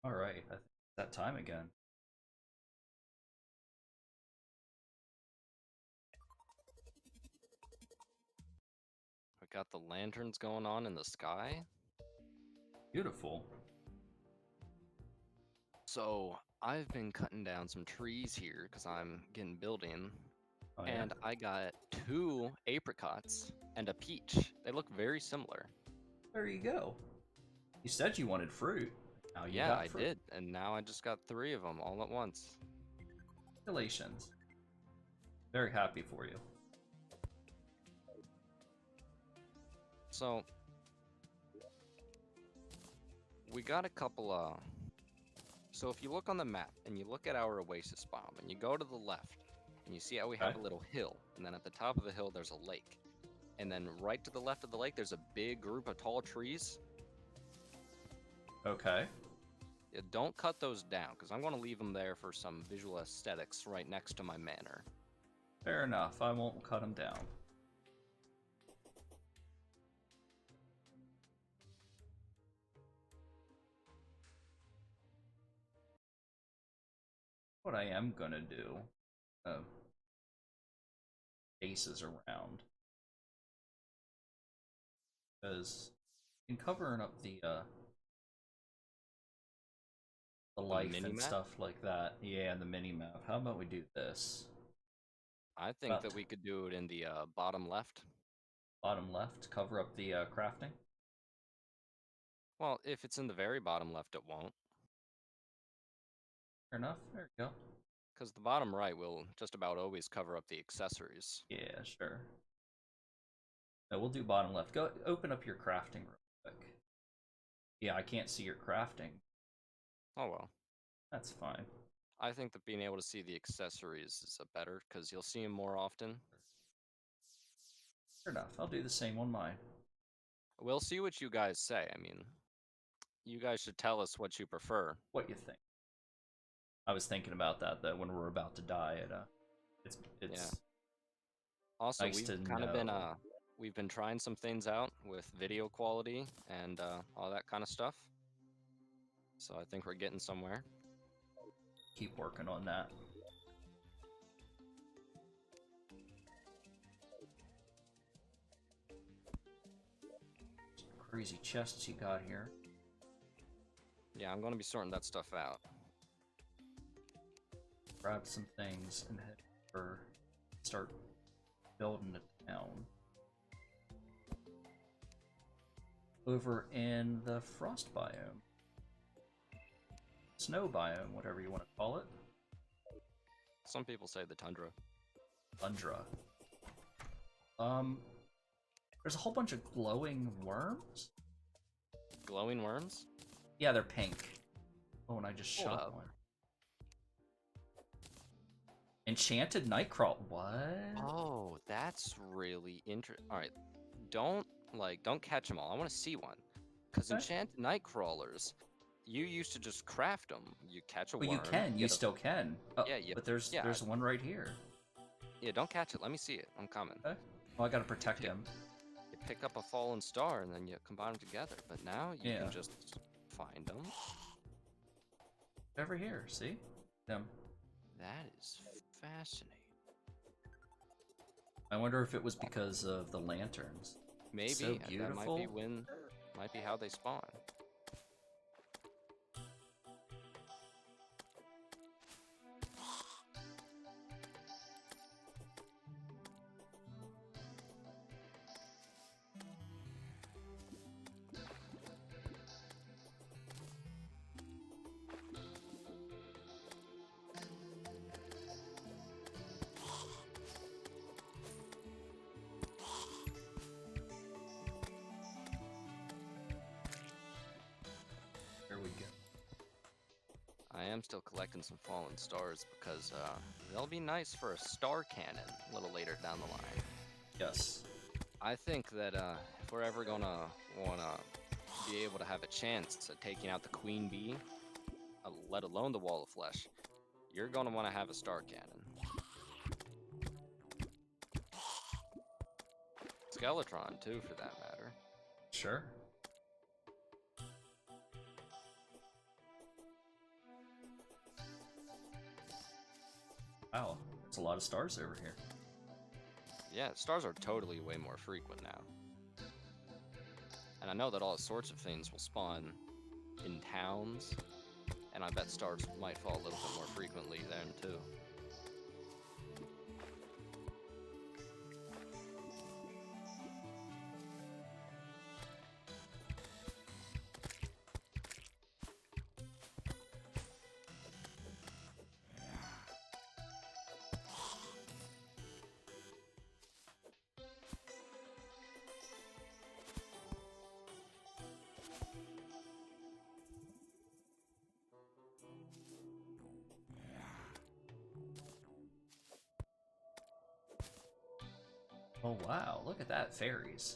Alright, I think it's that time again. We got the lanterns going on in the sky. Beautiful. So I've been cutting down some trees here because I'm getting building, Oh yeah? and I got two apricots and a peach. They look very similar. There you go. You said you wanted fruit. Now you Yeah, got I fruit. did, and now I just got three of them all at once. Congratulations. Very happy for you. So we got a couple. So if you look on the map and you look at our oasis biome and you go to the left and you see how we have Okay. a little hill, and then at the top of the hill there's a lake, and then right to the left of the lake there's a big group of tall trees. Okay. Yeah, don't cut those down, because I'm going to leave them there for some visual aesthetics right next to my manor. Fair enough. I won't cut them down. What I am gonna do, uh, bases around, because in covering up the The life mini and map? stuff like that, yeah, and the mini map. How about we do this? I think About that we could do it in the bottom left. bottom left, cover up the crafting. Well, if it's in the very bottom left, it won't, Fair enough. There you go. because the bottom right will just about always cover up the accessories. Yeah, sure. No, we'll do bottom left. Go open up your crafting real quick. Yeah, I can't see your crafting. Oh well. That's fine. I think that being able to see the accessories is a better, because you'll see them more often. Fair enough. I'll do the same on mine. We'll see what you guys say. I mean, you guys should tell us what you prefer. What you think? I was thinking about that though when we're about to die. It's Yeah. it's Also, nice to know. we've been trying some things out with video quality and all that kind of stuff. So I think we're getting somewhere. Keep working on that. Crazy chests you got here. Yeah, I'm going to be sorting that stuff out. Grab some things and head for start building a town. Over in the frost biome. Snow biome, whatever you want to call it. Some people say the tundra. Tundra. There's a whole bunch of glowing worms? Glowing worms? Yeah, they're pink. Oh, and I just Hold shot up. one. Enchanted Nightcrawl. What? Oh, that's really interesting. All right, don't catch them all. I want to see one, because Okay. enchanted night crawlers, you used to just craft them. You catch a Well, you worm, can. You get a still can. Oh, yeah, but yeah, there's one right here. yeah. Don't catch it. Let me see it. I'm coming. Okay. Well, I gotta You protect pick him. you pick up a fallen star and then you combine them together. But now you Yeah. can just find them. Over here. See? Them. That is fascinating. I wonder if it was because of the lanterns. Maybe So that beautiful. might be how they spawn. There we go. I am still collecting some fallen stars because they'll be nice for a star cannon a little later down the line. Yes. I think that if we're ever gonna wanna be able to have a chance at taking out the queen bee, let alone the wall of flesh, you're gonna want to have a star cannon. Skeletron too, for that matter. Sure. Wow, there's a lot of stars over here. Yeah, stars are totally way more frequent now. And I know that all sorts of things will spawn in towns, and I bet stars might fall a little bit more frequently then too. Oh wow, look at that, fairies.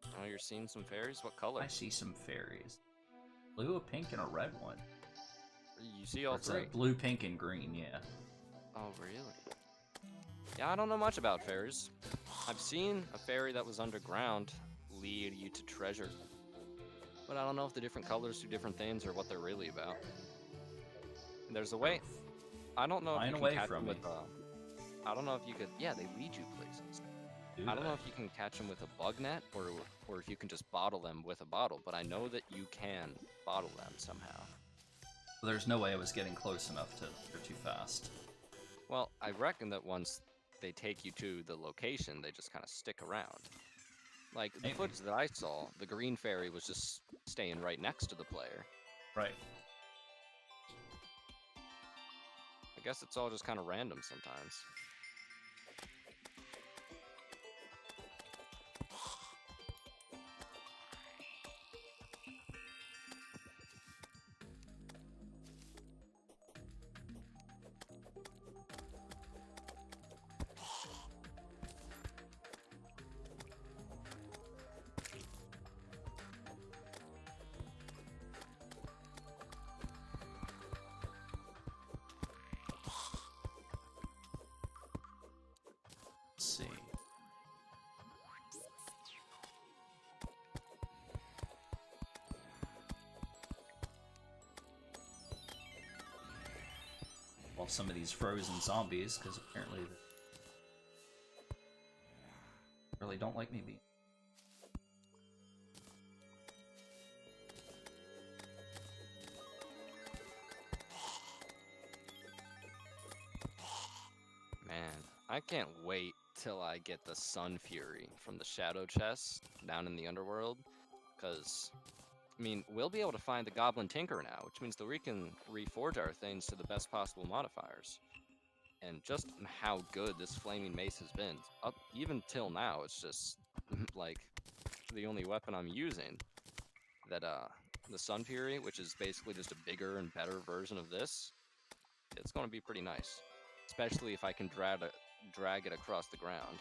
Oh, you're seeing some fairies? What color? I see some fairies. Blue, a pink, and a red one. You see all Or it's three? blue, pink, and green, yeah. Oh, really? Yeah, I don't know much about fairies. I've seen a fairy that was underground lead you to treasure. But I don't know if the different colors do different things or what they're really about. And there's a way. I don't know if you Flying can away catch from them me. with I don't know if you could. Yeah, they lead you places. I don't know if you can catch them with a bug net or if you can just bottle them with a bottle. But I know that you can bottle them somehow. There's no way I was getting close enough to. They're too fast. Well, I reckon that once they take you to the location, they just kind of stick around. Like, the Maybe. footage that I saw, the green fairy was just staying right next to the player. Right. I guess it's all just kind of random sometimes. Let's see. Well, some of these frozen zombies, because apparently they really don't like me being. Man, I can't wait till I get the Sun Fury from the Shadow Chest down in the Underworld. Because, I mean, we'll be able to find the Goblin Tinker now, which means that we can reforge our things to the best possible modifiers. And just how good this Flaming Mace has been, up even till now, it's just, like, the only weapon I'm using. That, the Sun Fury, which is basically just a bigger and better version of this, it's going to be pretty nice. Especially if I can drag it across the ground.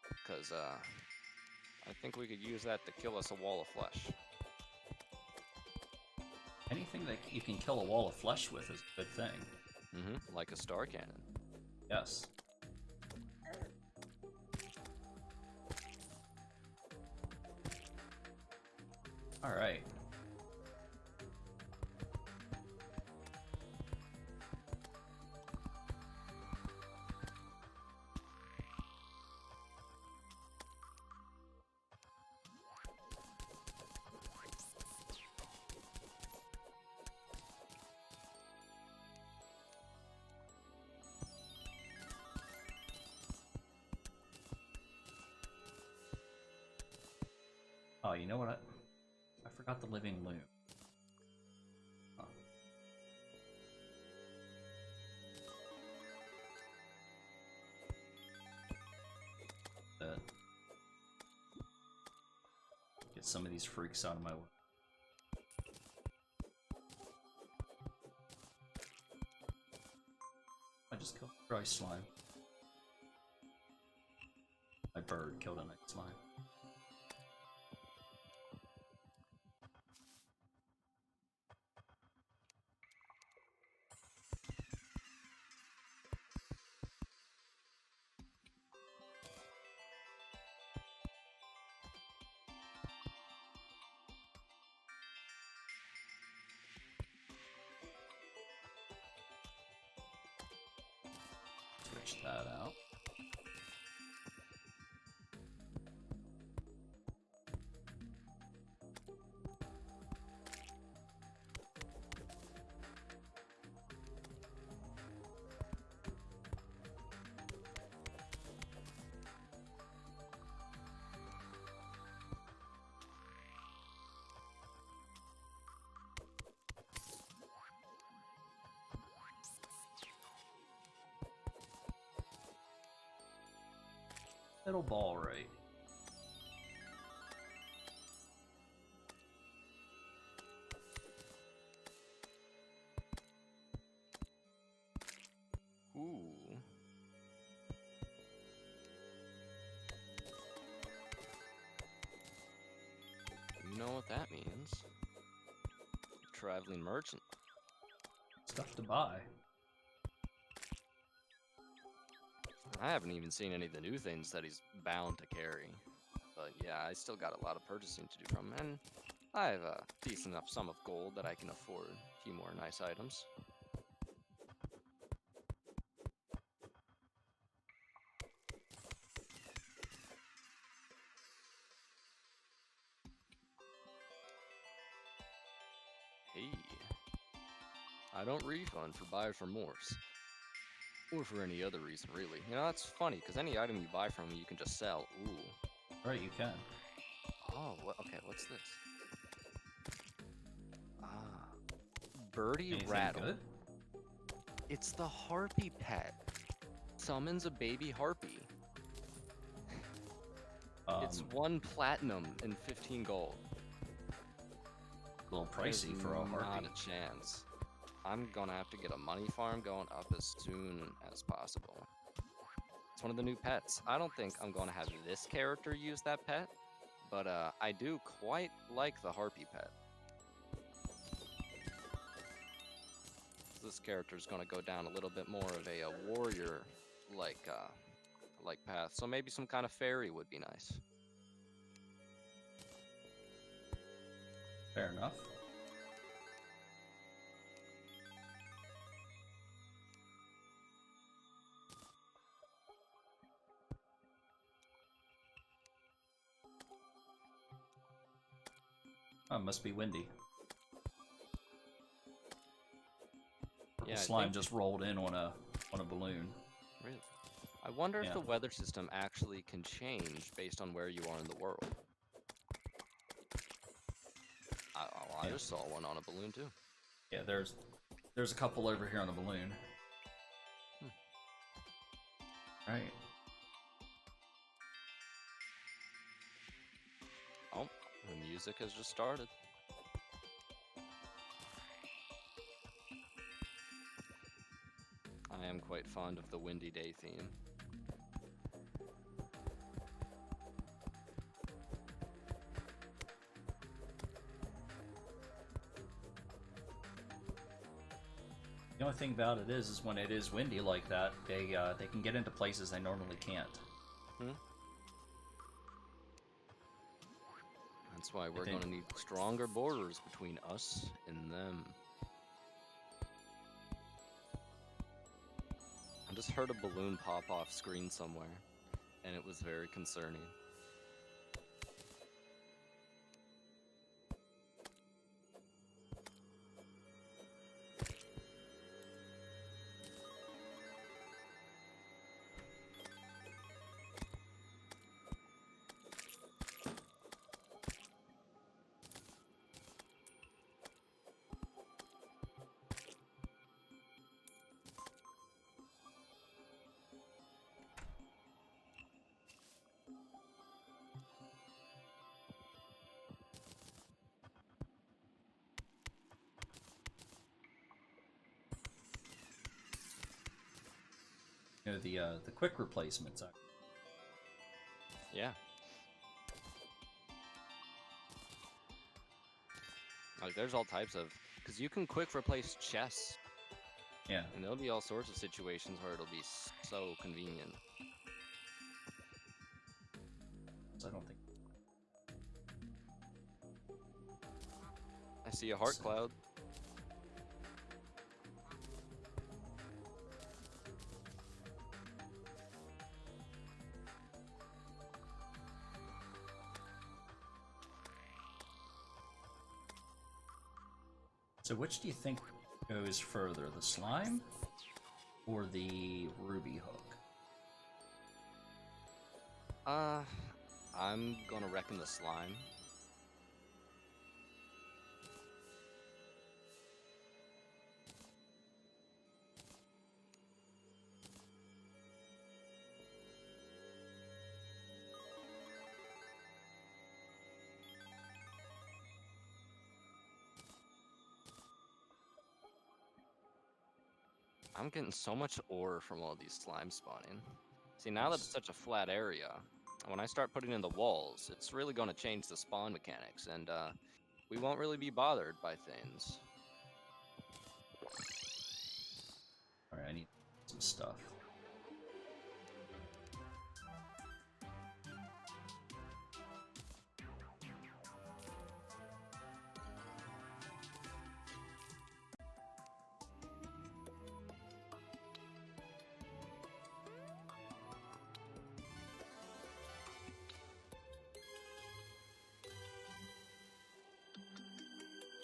Because, I think we could use that to kill us a wall of flesh. Anything that you can kill a wall of flesh with is a good thing. Mm-hmm, like a star cannon. Yes. Alright. Oh, you know what? I forgot the living loom. Oh. Get some of these freaks out of my way. I just killed a dry slime. My bird killed a night slime. switch that out. It'll ball right. Ooh. You know what that means. Traveling merchant. Stuff to buy. I haven't even seen any of the new things that he's bound to carry. But yeah, I still got a lot of purchasing to do from him, and I have a decent enough sum of gold that I can afford a few more nice items. Hey, I don't refund for buyer's remorse. Or for any other reason, really. You know, that's funny, because any item you buy from me, you can just sell. Ooh. Right, you can. Oh, okay, what's this? Ah. Birdie Anything Rattle. good? It's the harpy pet. Summons a baby harpy. It's 1 platinum and 15 gold. A little pricey for a harpy. Not a chance. I'm gonna have to get a money farm going up as soon as possible. It's one of the new pets. I don't think I'm gonna have this character use that pet, but I do quite like the harpy pet. This character is gonna go down a little bit more of a warrior like path, so maybe some kind of fairy would be nice. Fair enough. Oh, it must be windy. Yeah, The slime just rolled in on a balloon. Really? I wonder if Yeah. the weather system actually can change based on where you are in the world. I just saw one on a balloon too. Yeah, there's a couple over here on a balloon. Right. Oh, the music has just started. I am quite fond of the Windy Day theme. The only thing about it is when it is windy like that, they can get into places they normally can't. That's why we're going to need stronger borders between us and them. I just heard a balloon pop off screen somewhere, and it was very concerning. You know, the quick replacements. Yeah. Like, there's all types of... Because you can quick replace chests. Yeah. And there'll be all sorts of situations where it'll be so convenient. I don't think... I see a heart cloud. So which do you think goes further, the slime or the ruby hook? I'm gonna reckon the slime. I'm getting so much ore from all these slime spawning. See, now that it's such a flat area, when I start putting in the walls, it's really going to change the spawn mechanics, and we won't really be bothered by things. Alright, I need some stuff.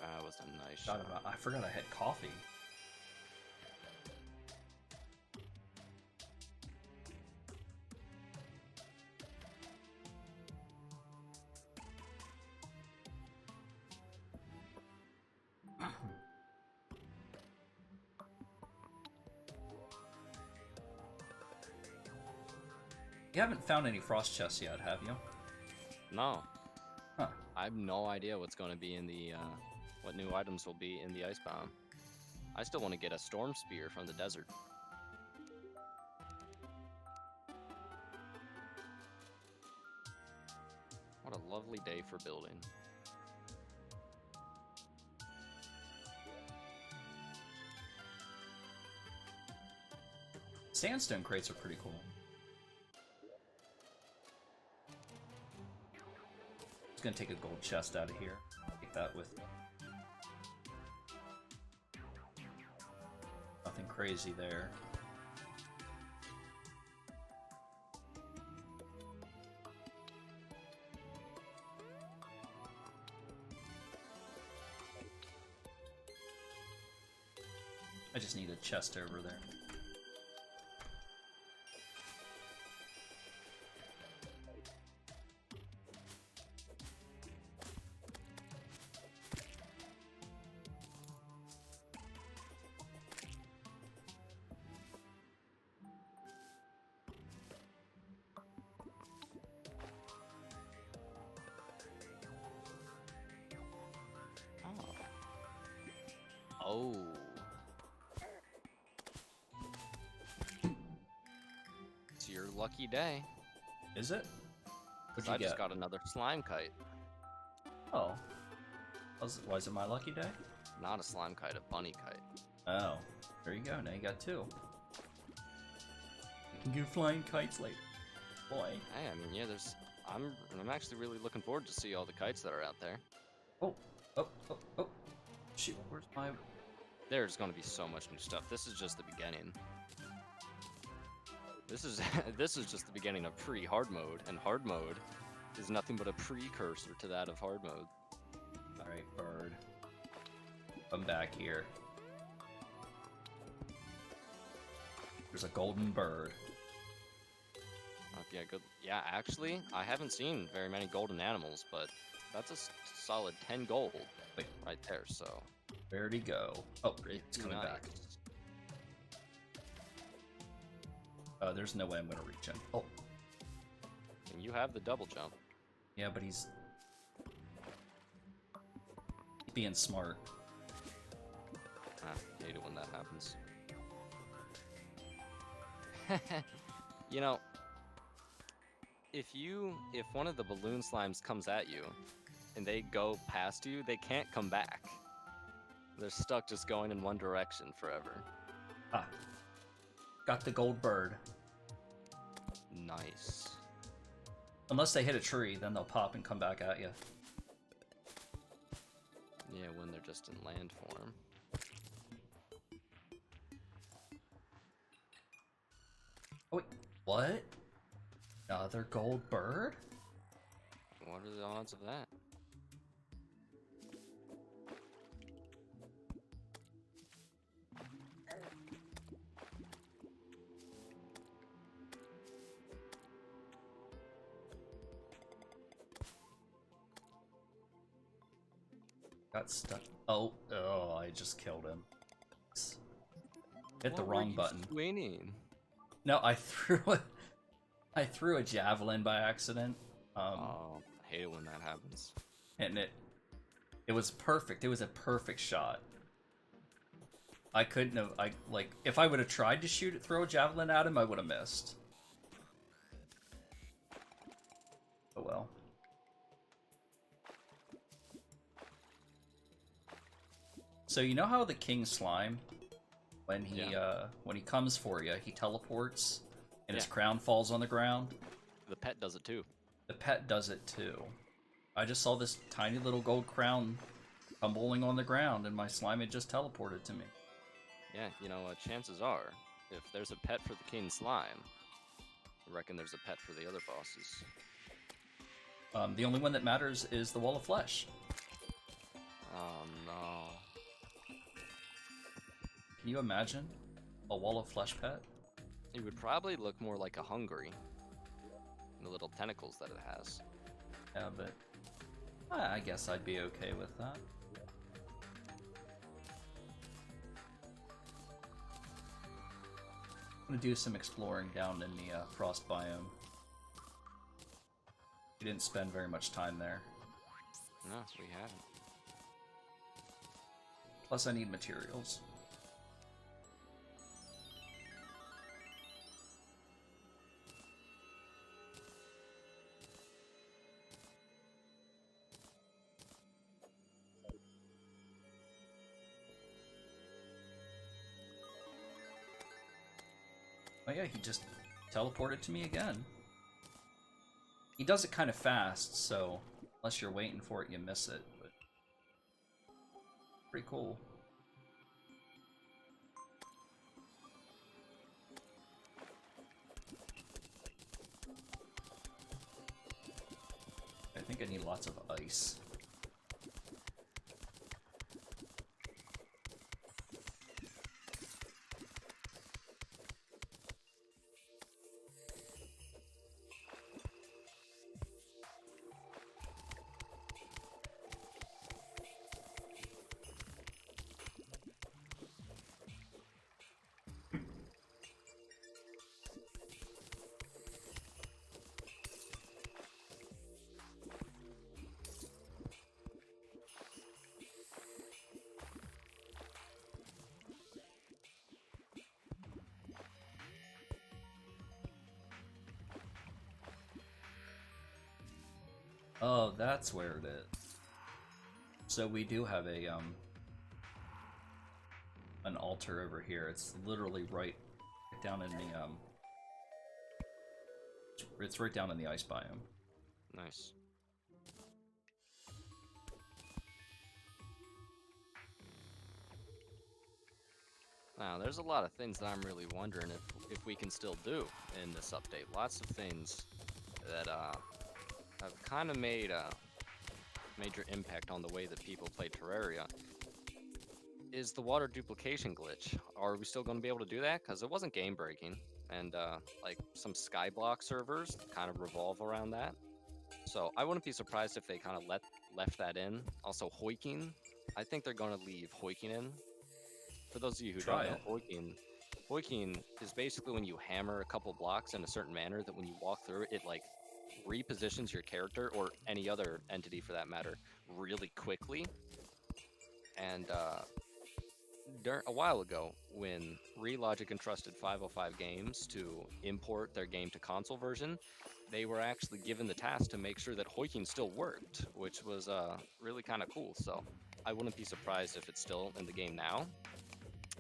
That was a nice shot. I forgot I had coffee. You haven't found any frost chests yet, have you? No. Huh. I have no idea what's going to be in the, what new items will be in the ice biome. I still want to get a storm spear from the desert. What a lovely day for building. Sandstone crates are pretty cool. Just gonna take a gold chest out of here. Take that with me. Nothing crazy there. I just need a chest over there. Oh. It's your lucky day. Is it? What'd you I just get? got another slime kite. Oh. Why is it my lucky day? Not a slime kite, a bunny kite. Oh. There you go, now you got two. You can go flying kites later. Boy. Hey, I mean, yeah, I'm actually really looking forward to see all the kites that are out there. Oh. Oh, oh, oh. Shoot, where's my... There's going to be so much new stuff. This is just the beginning. This is this is just the beginning of pre-hard mode, and hard mode is nothing but a precursor to that of hard mode. Alright, bird. Come back here. There's a golden bird. Yeah, good. Yeah, actually, I haven't seen very many golden animals, but that's a solid 10 gold right there, so... Where'd he go? Oh, it's coming nice. back. There's no way I'm gonna reach him. Oh. And you have the double jump. Yeah, but he's being smart. I hate it when that happens. You know, if one of the balloon slimes comes at you and they go past you, they can't come back. They're stuck just going in one direction forever. Ah. Got the gold bird. Nice. Unless they hit a tree, then they'll pop and come back at you. Yeah, when they're just in land form. Oh, wait, what? Another gold bird? What are the odds of that? Got stuck. Oh, I just killed him. Hit the What were wrong you button. swinging? No, I threw a javelin by accident. Oh, I hate it when that happens. And it was perfect. It was a perfect shot. I couldn't have. If I would have tried to throw a javelin at him, I would have missed. Oh well. So you know how the king slime, when he comes for you, he teleports and his crown falls on the ground. The pet does it too. The pet does it too. I just saw this tiny little gold crown tumbling on the ground, and my slime had just teleported to me. Yeah, you know, chances are, if there's a pet for the king slime, I reckon there's a pet for the other bosses. The only one that matters is the wall of flesh. Oh no. Can you imagine a wall of flesh pet? It would probably look more like a hungry. The little tentacles that it has. Yeah, but I guess I'd be okay with that. I'm gonna do some exploring down in the frost biome. We didn't spend very much time there. No, we haven't. Plus, I need materials. Oh yeah, he just teleported to me again. He does it kind of fast, so unless you're waiting for it, you miss it. But pretty cool. I think I need lots of ice. Oh, that's where it is. So we do have an altar over here. It's literally right down in the it's right down in the ice biome. Nice. Now, there's a lot of things that I'm really wondering if we can still do in this update. Lots of things that have kind of made a major impact on the way that people play Terraria. Is the water duplication glitch? Are we still going to be able to do that? Because it wasn't game breaking, and like some Skyblock servers kind of revolve around that. So I wouldn't be surprised if they kind of left that in. Also, hoiking. I think they're going to leave hoiking in. For those of you who don't know, hoiking is basically when you hammer a couple blocks in a certain manner that when you walk through it, like repositions your character or any other entity for that matter really quickly. And a while ago, when Relogic entrusted 505 Games to import their game to console version, they were actually given the task to make sure that hoiking still worked, which was really kind of cool. So I wouldn't be surprised if it's still in the game now.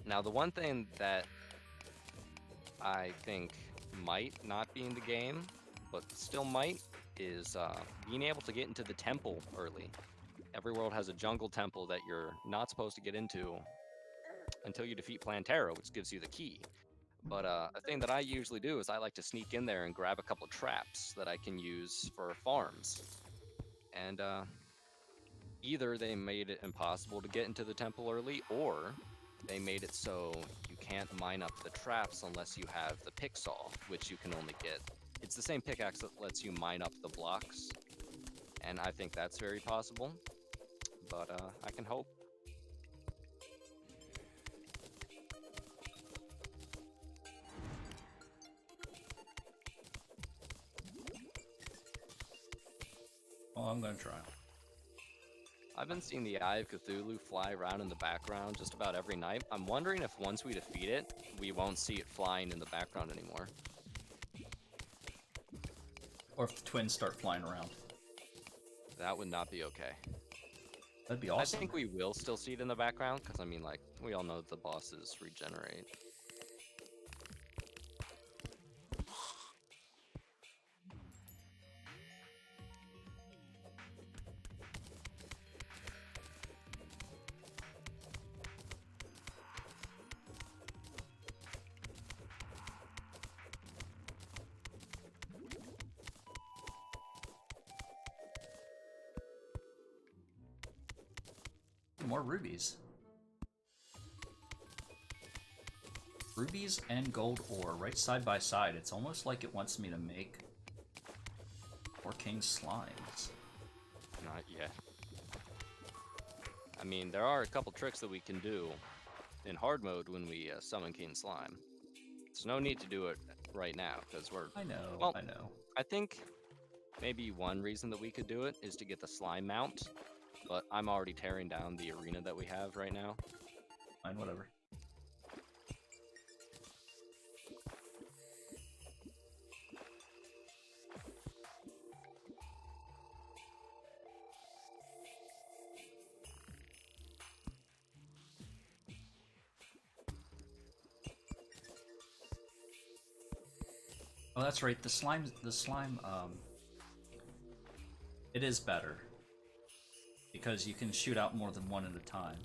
Now, the one thing that I think might not be in the game, but still might, is being able to get into the temple early. Every world has a jungle temple that you're not supposed to get into until you defeat Plantera, which gives you the key. But a thing that I usually do is I like to sneak in there and grab a couple traps that I can use for farms. And either they made it impossible to get into the temple early, or they made it so you can't mine up the traps unless you have the pick saw, which you can only get. It's the same pickaxe that lets you mine up the blocks, and I think that's very possible. but I can hope. Well, I'm gonna try. I've been seeing the Eye of Cthulhu fly around in the background just about every night. I'm wondering if once we defeat it, we won't see it flying in the background anymore. Or if the twins start flying around. That would not be okay. That'd be awesome. I think we will still see it in the background, because I mean, like, we all know that the bosses regenerate. More rubies. Rubies and gold ore, right side by side. It's almost like it wants me to make more king slimes. Not yet. I mean, there are a couple tricks that we can do in hard mode when we summon King Slime. There's no need to do it right now, because we're... I know, well, I know. I think maybe one reason that we could do it is to get the slime mount, but I'm already tearing down the arena that we have right now. Fine, whatever. Oh, that's right. The slime, it is better because you can shoot out more than one at a time.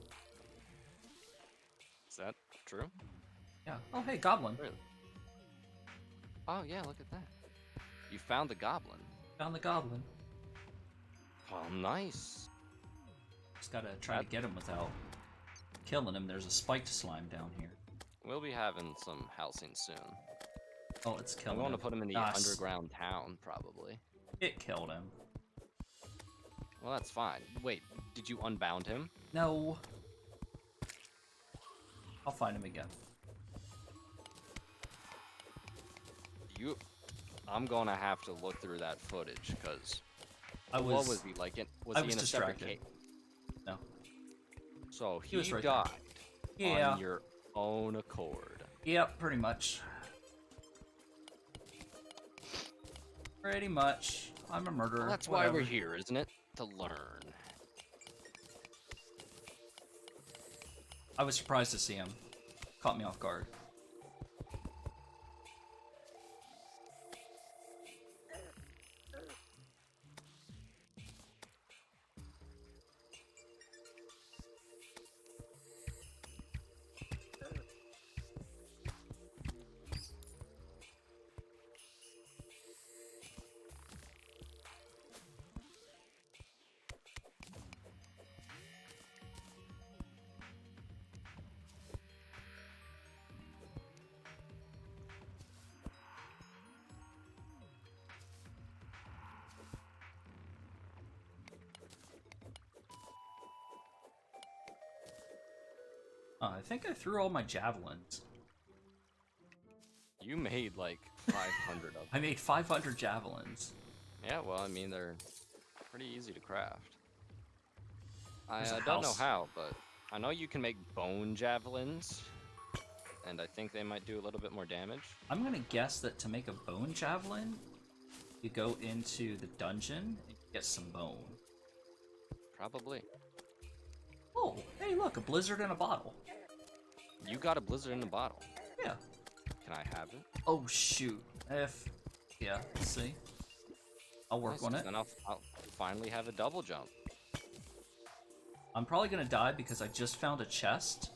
Is that true? Yeah. Oh, hey, goblin. Really? Oh, yeah, look at that. You found the goblin. Found the goblin. Oh, nice. Just gotta try to get him without killing him. There's a spiked slime down here. We'll be having some housing soon. Oh, it's killing I'm him. going to put him in the underground town, probably. It killed him. Well, that's fine. Wait, did you unbound him? No. I'll find him again. I'm going to have to look through that footage, because... what was he like? Was I he was in a separate distracted. cave? No. So he was right died Yeah. on your own accord. Yep, pretty much. Pretty much. I'm a murderer. Well, that's whatever. why we're here, isn't it? To learn. I was surprised to see him. Caught me off guard. I think I threw all my javelins. You made like 500 of them. I made 500 javelins. Yeah, well, I mean, they're pretty easy to craft. I There's a don't know house. how, but I know you can make bone javelins, and I think they might do a little bit more damage. I'm gonna guess that to make a bone javelin, you go into the dungeon and get some bone. Probably. Oh, hey look, a blizzard in a bottle. You got a blizzard in a bottle. Yeah. Can I have it? Oh shoot. Yeah, let's see. I'll work Nice, on 'cause it. Then I'll finally have a double jump. I'm probably gonna die because I just found a chest.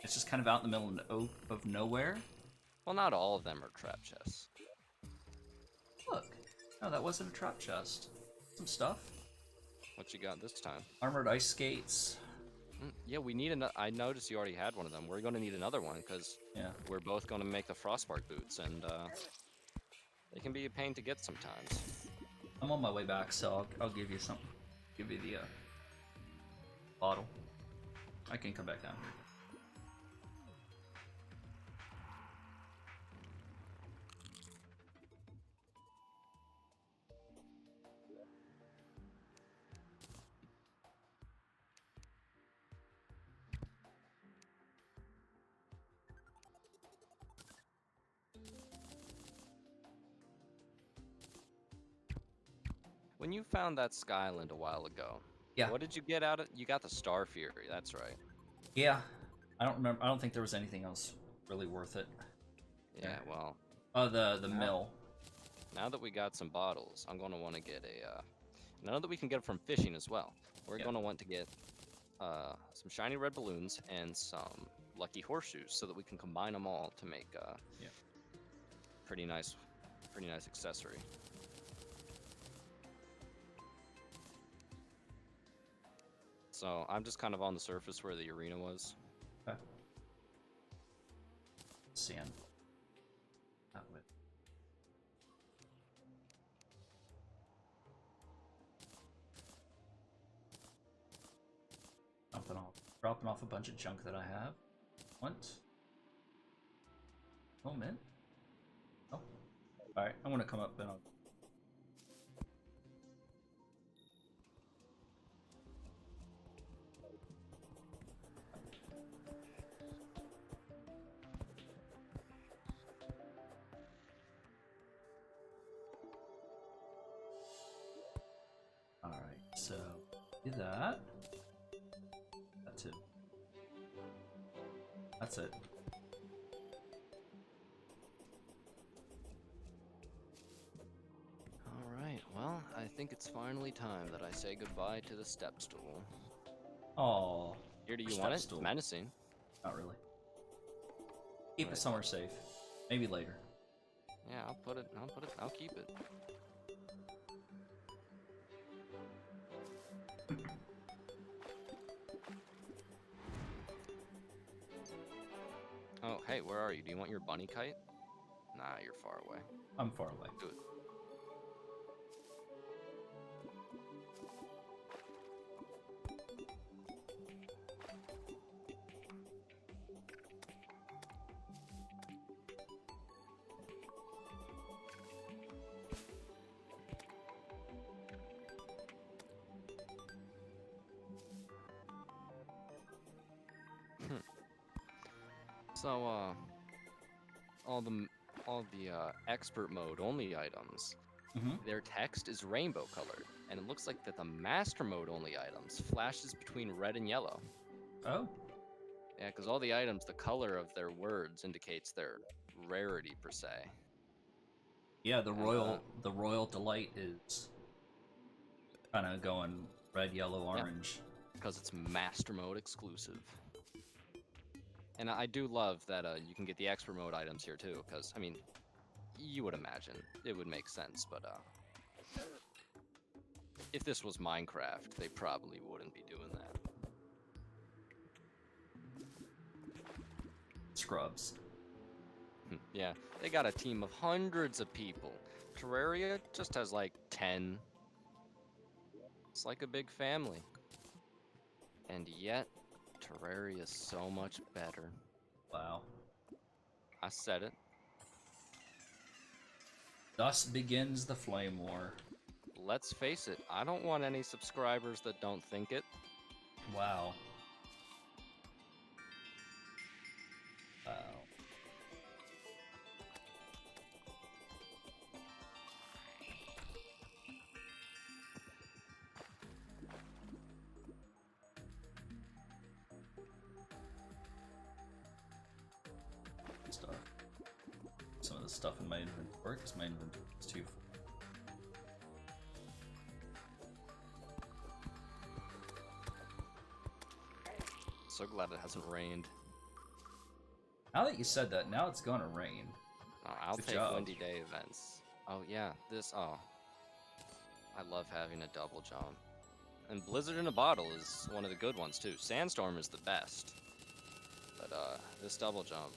It's just kind of out in the middle of nowhere. Well, not all of them are trap chests. Look. No, that wasn't a trap chest. Some stuff. What you got this time? Armored ice skates. Yeah, we need another. I noticed you already had one of them. We're going to need another one because Yeah. we're both going to make the frostbark boots, and they can be a pain to get sometimes. I'm on my way back, so I'll give you something. Give you the bottle. I can come back down here. When you found that Skyland a while ago, Yeah. what did you get out of? You got the Star Fury. That's right. Yeah. I don't remember. I don't think there was anything else really worth it. Yeah. Well. Oh, the mill. Now that we got some bottles, I'm gonna want to get a. Now that we can get it from fishing as well, we're gonna want to get some shiny red balloons and some lucky horseshoes so that we can combine them all to make pretty nice accessory. So I'm just kind of on the surface where the arena was. Okay. Sand. That way. Dropping off a bunch of junk that I have. What? Oh, man. Oh. Alright, I want to come up and I'll... Alright, so do that. That's it. That's it. Alright, well, I think it's finally time that I say goodbye to the step stool. Oh. Here, do you want it? It's menacing. Not really. Keep it somewhere safe. Maybe later. Yeah, I'll keep it. Oh, hey, where are you? Do you want your bunny kite? Nah, you're far away. I'm far away. Do it. So, all the expert mode only items, their text is rainbow colored, and it looks like that the master mode only items flashes between red and yellow. Oh. Yeah, because all the items, the color of their words indicates their rarity per se. Yeah, the royal delight is kind of going red, yellow, orange. Because it's master mode exclusive. And I do love that you can get the expert mode items here too, because, I mean, you would imagine it would make sense, but if this was Minecraft, they probably wouldn't be doing that. Scrubs. Yeah, they got a team of hundreds of people. Terraria just has like 10. It's like a big family. And yet, Terraria is so much better. Wow. I said it. Thus begins the flame war. Let's face it, I don't want any subscribers that don't think it. Wow. Wow. Some of the stuff in my inventory, because my inventory is too full. So glad it hasn't rained. Now that you said that, now it's gonna rain. I'll Good take job. windy day events. Oh yeah, I love having a double jump. And Blizzard in a Bottle is one of the good ones too. Sandstorm is the best. But this double jump,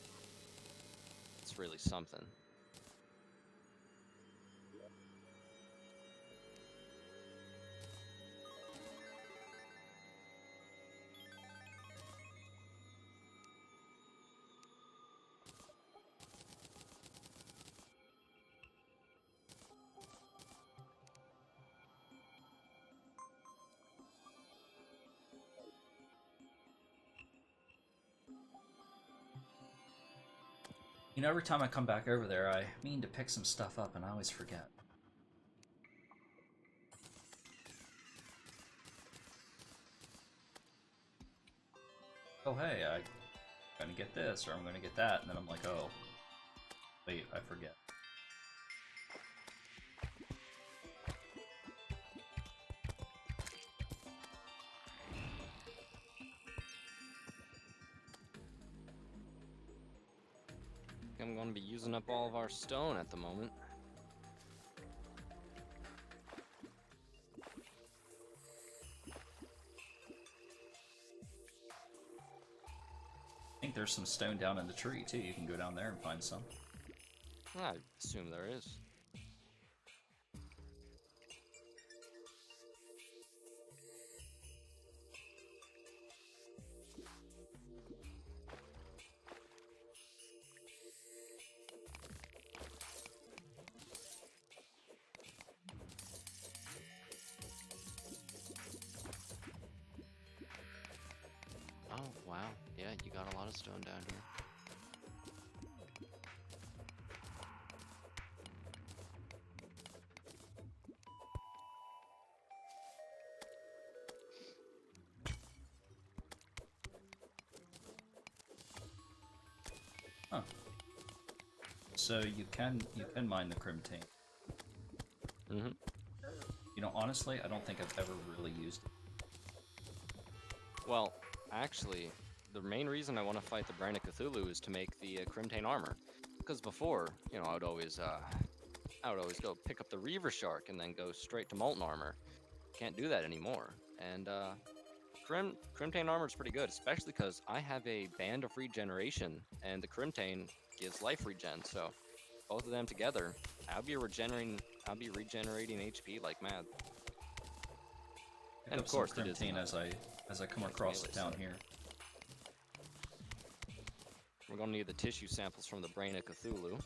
it's really something. You know, every time I come back over there, I mean to pick some stuff up, and I always forget. Oh, hey, I'm gonna get this, or I'm gonna get that, and then I'm like, oh, wait, I forget. I'm going to be using up all of our stone at the moment. I think there's some stone down in the tree, too. You can go down there and find some. I assume there is. Oh, wow. Yeah, you got a lot of stone down here. Huh. So you can mine the Crimtane. Mm-hmm. You know, honestly, I don't think I've ever really used it. Well, actually, the main reason I want to fight the Brain of Cthulhu is to make the Crimtane armor. Because before, you know, I would always go pick up the Reaver Shark and then go straight to Molten Armor. Can't do that anymore. And Crimtane armor is pretty good, especially because I have a Band of Regeneration, and the Crimtane gives life regen. So both of them together, I'll be regenerating HP like mad. Pick And up of course, some it is Crimtane enough. as I come across it down here. We're going to need the tissue samples from the Brain of Cthulhu.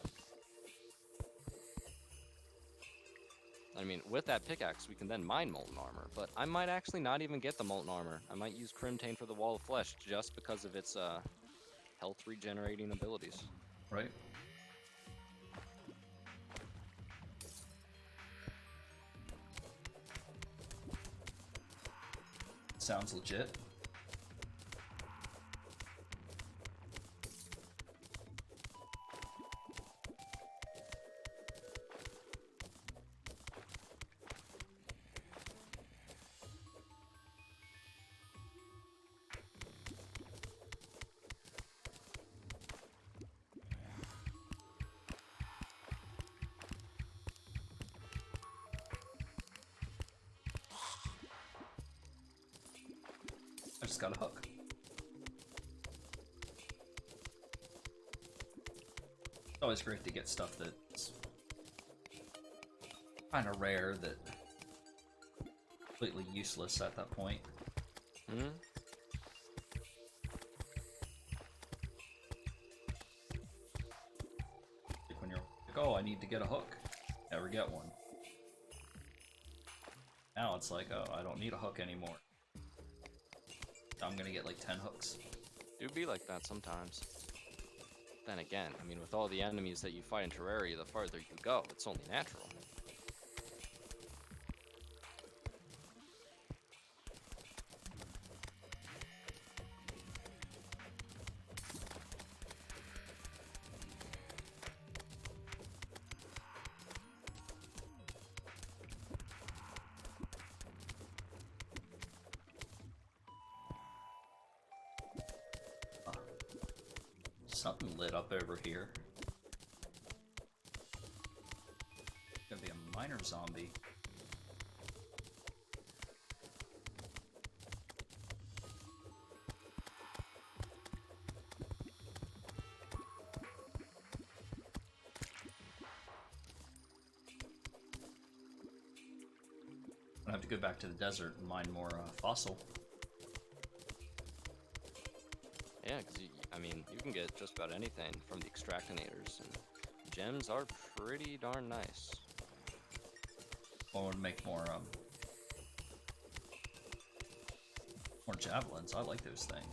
I mean, with that pickaxe, we can then mine Molten Armor, but I might actually not even get the Molten Armor. I might use Crimtane for the Wall of Flesh just because of its health regenerating abilities. Right? Sounds legit. I just got a hook. It's always great to get stuff that's kind of rare, that completely useless at that point. Hmm? Like when you're like, oh, I need to get a hook. Never get one. Now it's like, oh, I don't need a hook anymore. I'm gonna get like 10 hooks. Do be like that sometimes. Then again, I mean, with all the enemies that you fight in Terraria, the farther you go, it's only natural. Something lit up over here. Gonna be a miner zombie. I'm gonna have to go back to the desert and mine more fossil. Yeah, because I mean, you can get just about anything from the extractinators, and gems are pretty darn nice. I want to make more javelins. I like those things.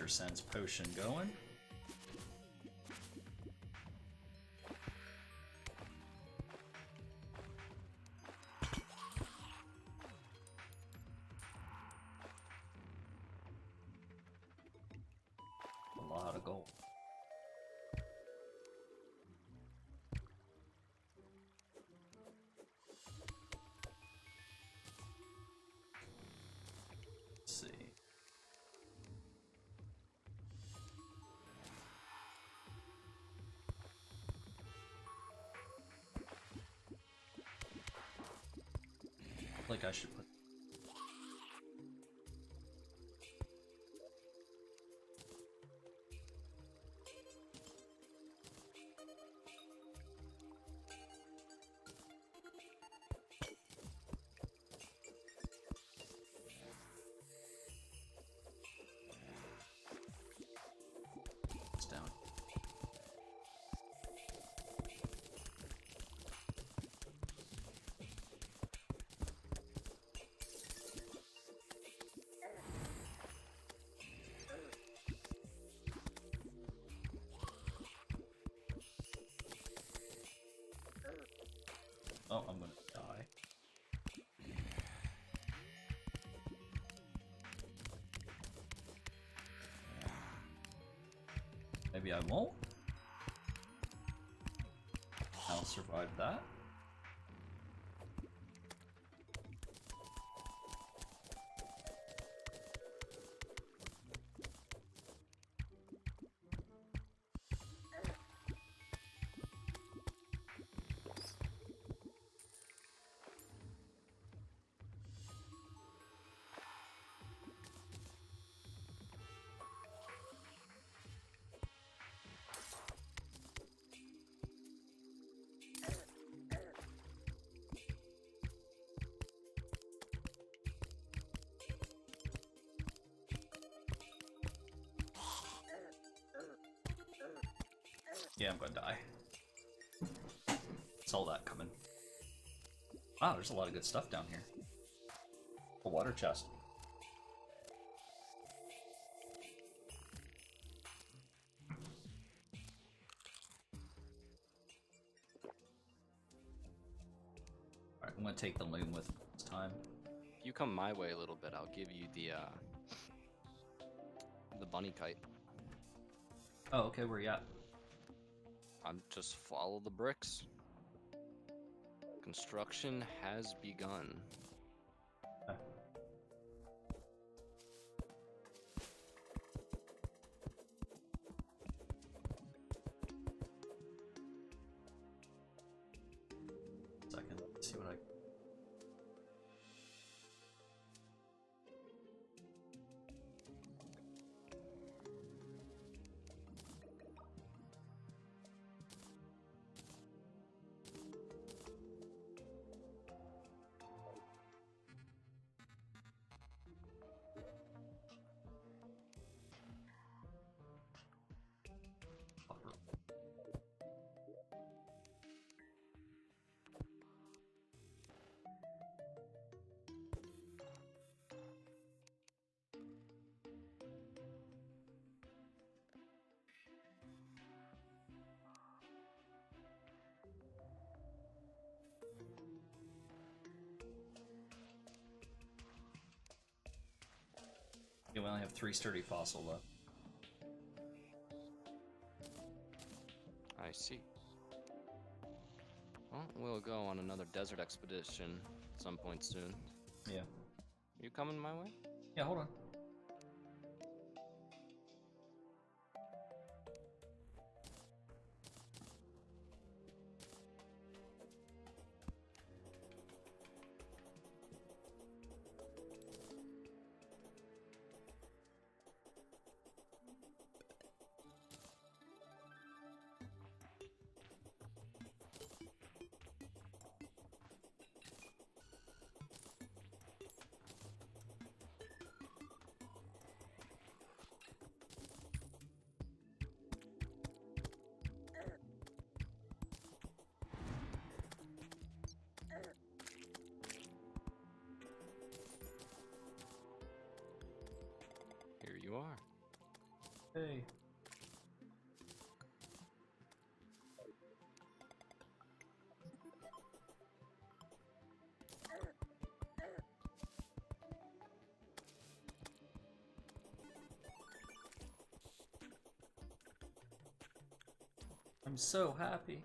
Nature Sense potion going. A lot of gold. Let's see. Like I should put. It's down. Oh, I'm gonna die. Maybe I won't. I'll survive that. Yeah, I'm gonna die. Saw that coming. Wow, there's a lot of good stuff down here. A water chest. Alright, I'm gonna take the loom with me this time. If you come my way a little bit, I'll give you the bunny kite. Oh, okay, where you at? I'm just follow the bricks. Construction has begun. Okay. Second, let's see what I. Yeah, we only have 3 sturdy fossil left. I see. Well, we'll go on another desert expedition at some point soon. Yeah. You coming my way? Yeah, hold on. Hey. I'm so happy.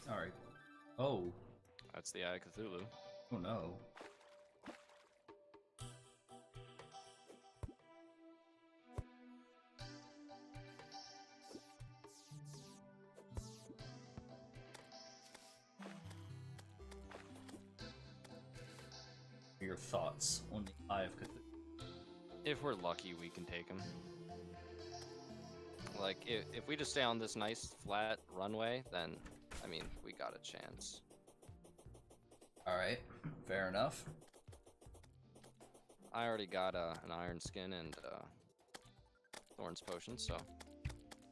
Alright. Oh. That's the Eye of Cthulhu. Oh no. Your thoughts on the Eye of Cthulhu? If we're lucky, we can take him. Like, if we just stay on this nice flat runway, then, I mean, we got a chance. Alright, fair enough. I already got an Iron Skin and Thorns Potion, so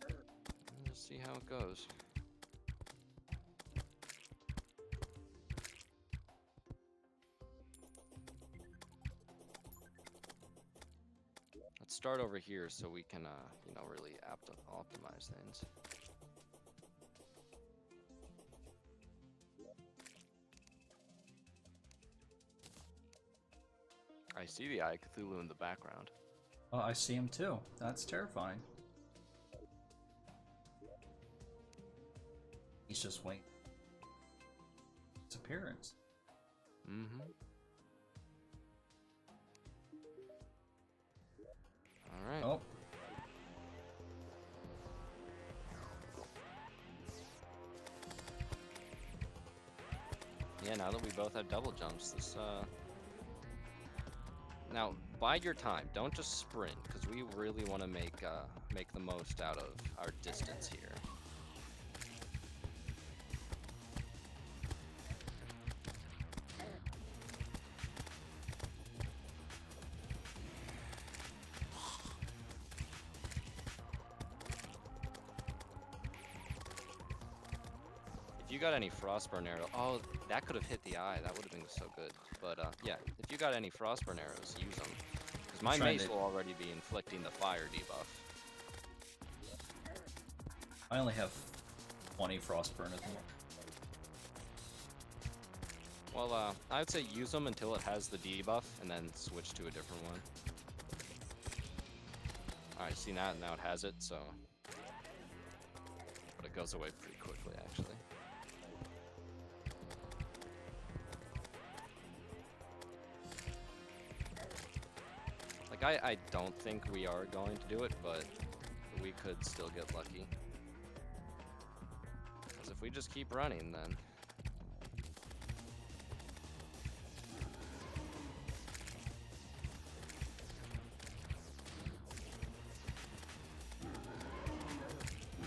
we'll just see how it goes. Let's start over here so we can, you know, really optimize things. I see the Eye of Cthulhu in the background. Oh, I see him too. That's terrifying. He's just waiting. His appearance. Mm-hmm. Alright. Oh. Yeah, now that we both have double jumps, this, Now, bide your time. Don't just sprint, because we really want to make the most out of our distance here. If you got any Frostburn arrow, oh, that could have hit the eye. That would have been so good. But yeah, if you got any Frostburn arrows, use them. Because my mace will already be inflicting the fire debuff. I only have 20 Frostburn at the moment. Well, I would say use them until it has the debuff, and then switch to a different one. Alright, see now it has it, so... But it goes away pretty quickly, actually. Like, I don't think we are going to do it, but we could still get lucky. Because if we just keep running, then...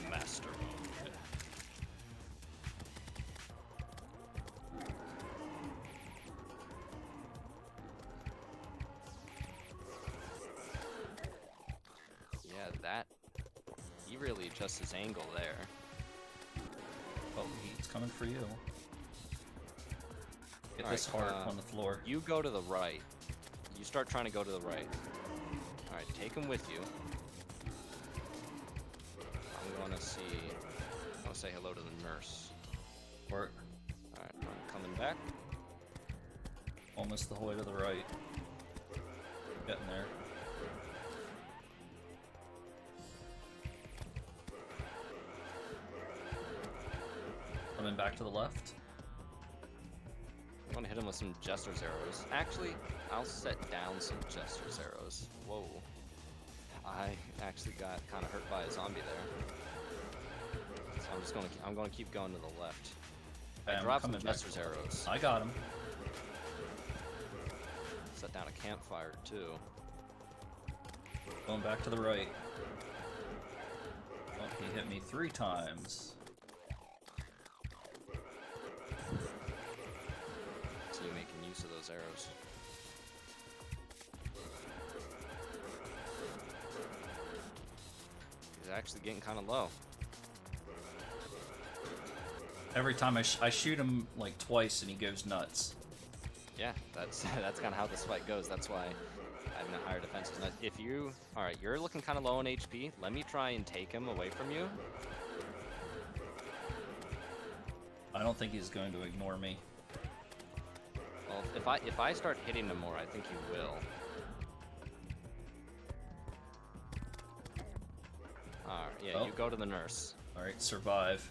Master. Yeah, that... He really adjusts his angle there. Oh, he's coming for you. Get All this right, heart on the floor. You go to the right. You start trying to go to the right. Alright, take him with you. I'm gonna see... I'm gonna say hello to the nurse. Work. Alright, I'm coming back. Almost the whole way to the right. Getting there. Coming back to the left. I'm gonna hit him with some Jester's arrows. Actually, I'll set down some Jester's arrows. Whoa. I actually got kind of hurt by a zombie there. So I'm gonna keep going to the left. I dropped some Jester's arrows. I got him. Set down a campfire too. Going back to the right. Oh, He hit me 3 times. So you making use of those arrows. He's actually getting kind of low. Every time I shoot him like twice and he goes nuts. Yeah, that's that's kind of how this fight goes. That's why having a higher defense is not. If you, all right, you're looking kind of low on HP. Let me try and take him away from you. I don't think he's going to ignore me. Well, if I start hitting him more, I think he will. All right, yeah, Oh. you go to the nurse. All right, survive.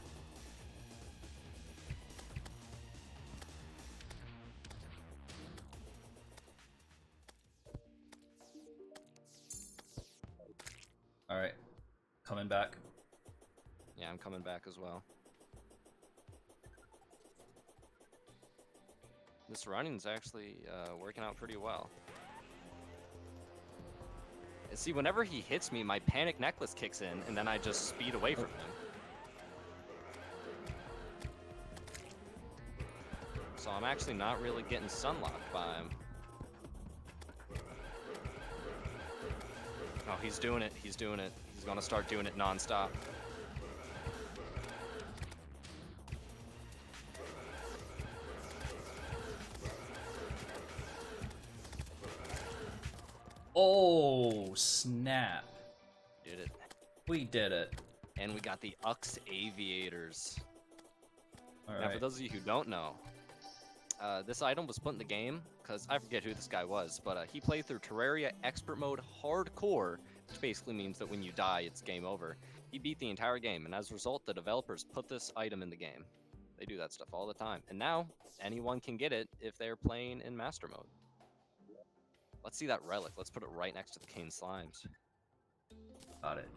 All right, coming back. Yeah, I'm coming back as well. This running's actually working out pretty well. And see, whenever he hits me, my panic necklace kicks in, and then I just speed away from him. So I'm actually not really getting sunlocked by him. Oh, he's doing it. He's doing it. He's gonna start doing it nonstop. Oh, snap. Did it. We did it. And we got the Ux Aviators. All Now, for right. those of you who don't know, this item was put in the game because I forget who this guy was, but he played through Terraria Expert Mode Hardcore, which basically means that when you die, it's game over. He beat the entire game, and as a result, the developers put this item in the game. They do that stuff all the time. And now, anyone can get it if they're playing in Master Mode. Let's see that relic. Let's put it right next to the Cane Slimes. Got it.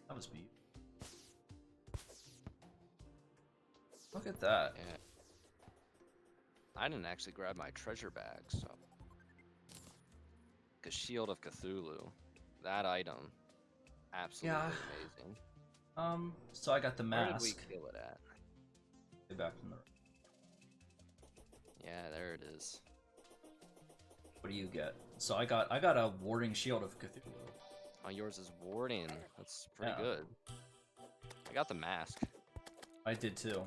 That was beautiful. Look at that. Yeah. I didn't actually grab my treasure bag, so. The Shield of Cthulhu. That item. Absolutely Yeah. amazing. So I got the Where did mask. we kill it at? Way back in the. Yeah, there it is. What do you get? So I got a warding shield of Cthulhu. Oh, yours is warding. That's pretty Yeah. good. I got the mask. I did too.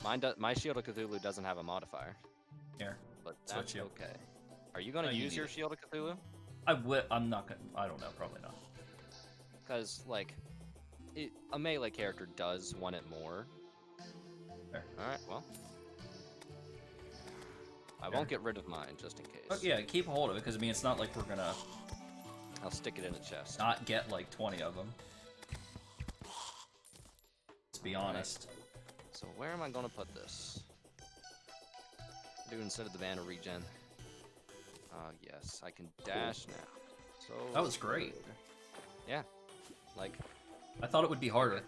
My Shield of Cthulhu doesn't have a modifier, Here. but Switch that's you. okay. Are you gonna No, you use need your it. Shield of Cthulhu? I'm not gonna. I don't know. Probably not. Because like, a melee character does want it more. There. All right, well, I There. won't get rid of mine just in case. But yeah, keep a hold of it because I mean it's not like we're gonna I'll stick it in the chest. not get like 20 of them. Let's be honest. So where am I gonna put this? Do instead of the banner regen. Yes, I can dash now. So That was great. good. Yeah, like, I thought it would be harder.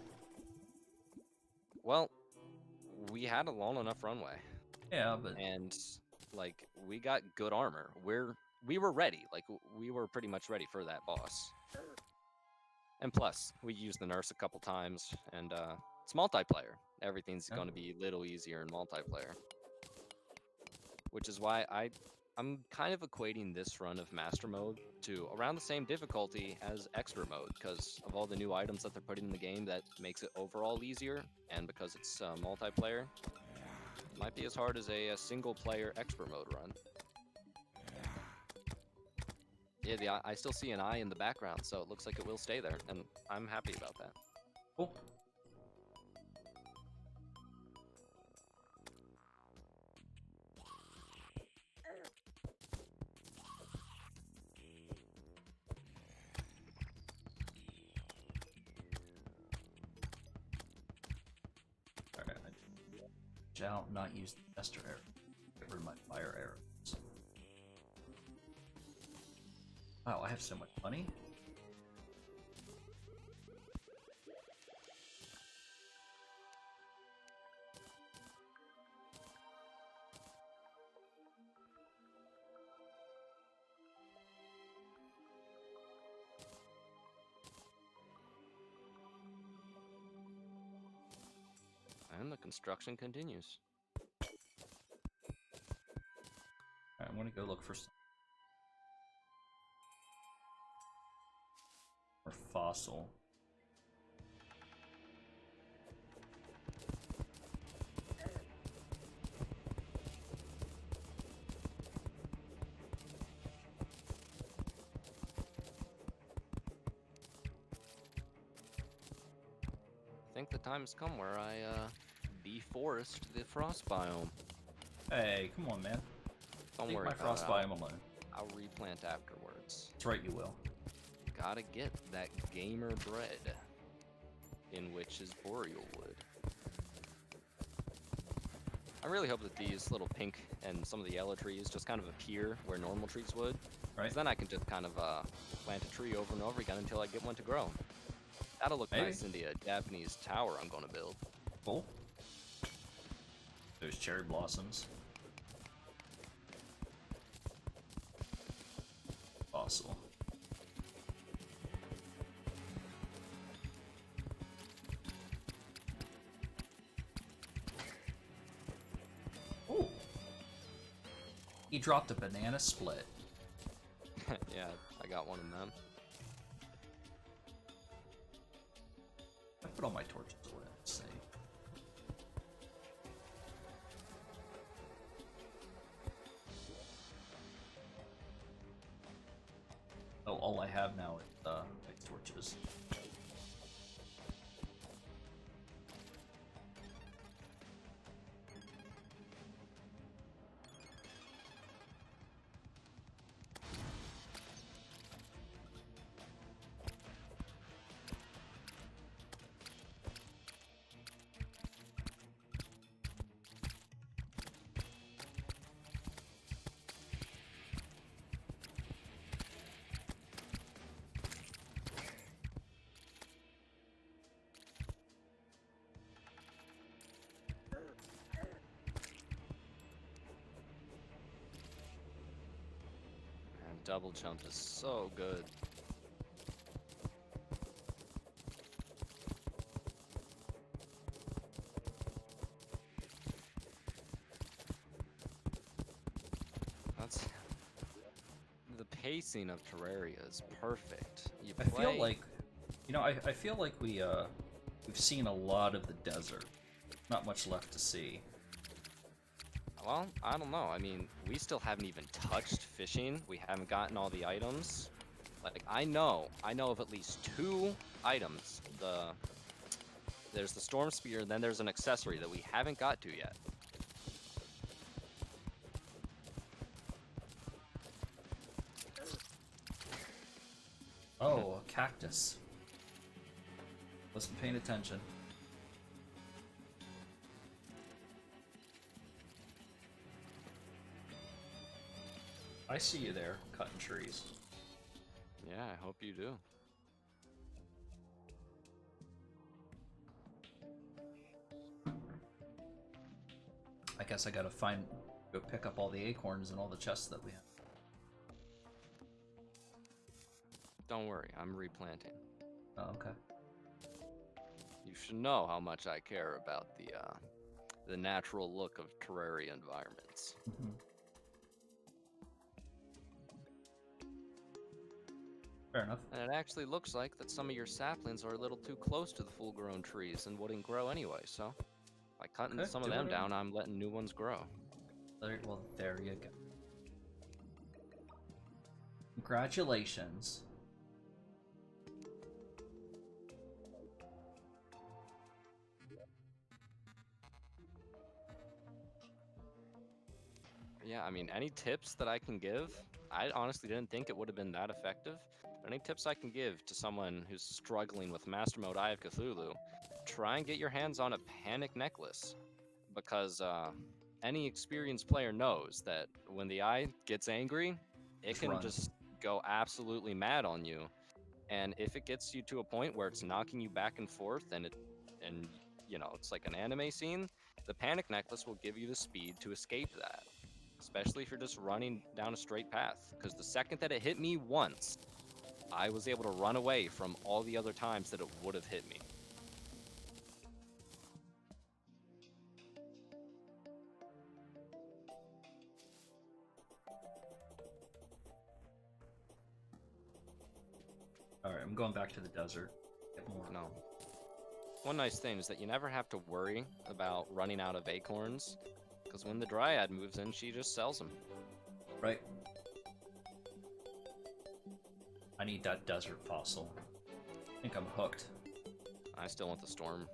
well, we had a long enough runway, Yeah, but and like we got good armor. We were ready. Like we were pretty much ready for that boss. And plus, we used the nurse a couple times, and it's multiplayer. Everything's Yeah. going to be a little easier in multiplayer. Which is why I'm kind of equating this run of Master Mode to around the same difficulty as Expert Mode, because of all the new items that they're putting in the game that makes it overall easier, and because it's multiplayer, it might be as hard as a single-player Expert Mode run. Yeah, I still see an eye in the background, so it looks like it will stay there, and I'm happy about that. cool. Alright, shall not use the Esther arrow. Get rid of my fire arrows. Wow, I have so much money. And the construction continues. Alright, I'm gonna go look for some more fossil. I think the time has come where I deforest the frost biome. Hey, come on, man. Don't Leave worry my about frost it. biome alone. I'll replant afterwards. That's right, you will. Gotta get that gamer bread, in which is boreal wood. I really hope that these little pink and some of the yellow trees just kind of appear where normal trees would. Right? 'Cause then I can just kind of plant a tree over and over again until I get one to grow. That'll look Maybe. nice in the Japanese tower I'm gonna build. Cool. There's cherry blossoms. Fossil. Ooh. He dropped a banana split. Yeah, I got one of them. I put all my torches away. Let's see. Oh, all I have now is ice torches. And double jump is so good. That's the pacing of Terraria is perfect. You I play, feel like, you know, I feel like we've seen a lot of the desert. Not much left to see. well, I don't know. I mean, we still haven't even touched fishing. We haven't gotten all the items. Like, I know of at least 2 items. There's the storm spear, and then there's an accessory that we haven't got to yet. Oh, a cactus. Wasn't paying attention. I see you there, cutting trees. Yeah, I hope you do. I guess I gotta go pick up all the acorns and all the chests that we have. Don't worry, I'm replanting. Oh, okay. You should know how much I care about the natural look of Terraria environments. Mhm. Fair enough. And it actually looks like that some of your saplings are a little too close to the full-grown trees and wouldn't grow anyway, so by cutting Okay, some of do them whatever. down, I'm letting new ones grow. Well, there you go. Congratulations. Yeah, I mean, any tips that I can give, I honestly didn't think it would have been that effective. But any tips I can give to someone who's struggling with Master Mode Eye of Cthulhu, try and get your hands on a panic necklace. Because any experienced player knows that when the eye gets angry, it Just can run. just go absolutely mad on you. And if it gets you to a point where it's knocking you back and forth and it's like an anime scene, the panic necklace will give you the speed to escape that. Especially if you're just running down a straight path. Because the second that it hit me once, I was able to run away from all the other times that it would have hit me. I'm going back to the desert. Get more. No. One nice thing is that you never have to worry about running out of acorns, because when the dryad moves in, she just sells them. Right. I need that desert fossil. I think I'm hooked. I still want the storm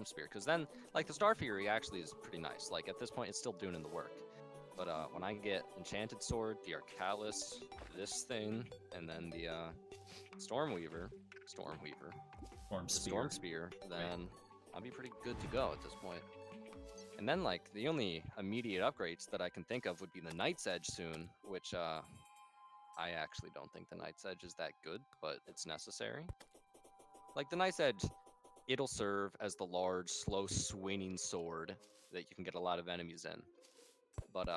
spear, because then, like, the Star Fury actually is pretty nice. Like, at this point, it's still doing the work. But when I get Enchanted Sword, the Arcalis, this thing, and then the Storm Spear, then I'll be pretty good to go at this point. And then, like, the only immediate upgrades that I can think of would be the Night's Edge soon, which I actually don't think the Night's Edge is that good, but it's necessary. Like, the Night's Edge, it'll serve as the large, slow swinging sword that you can get a lot of enemies in. But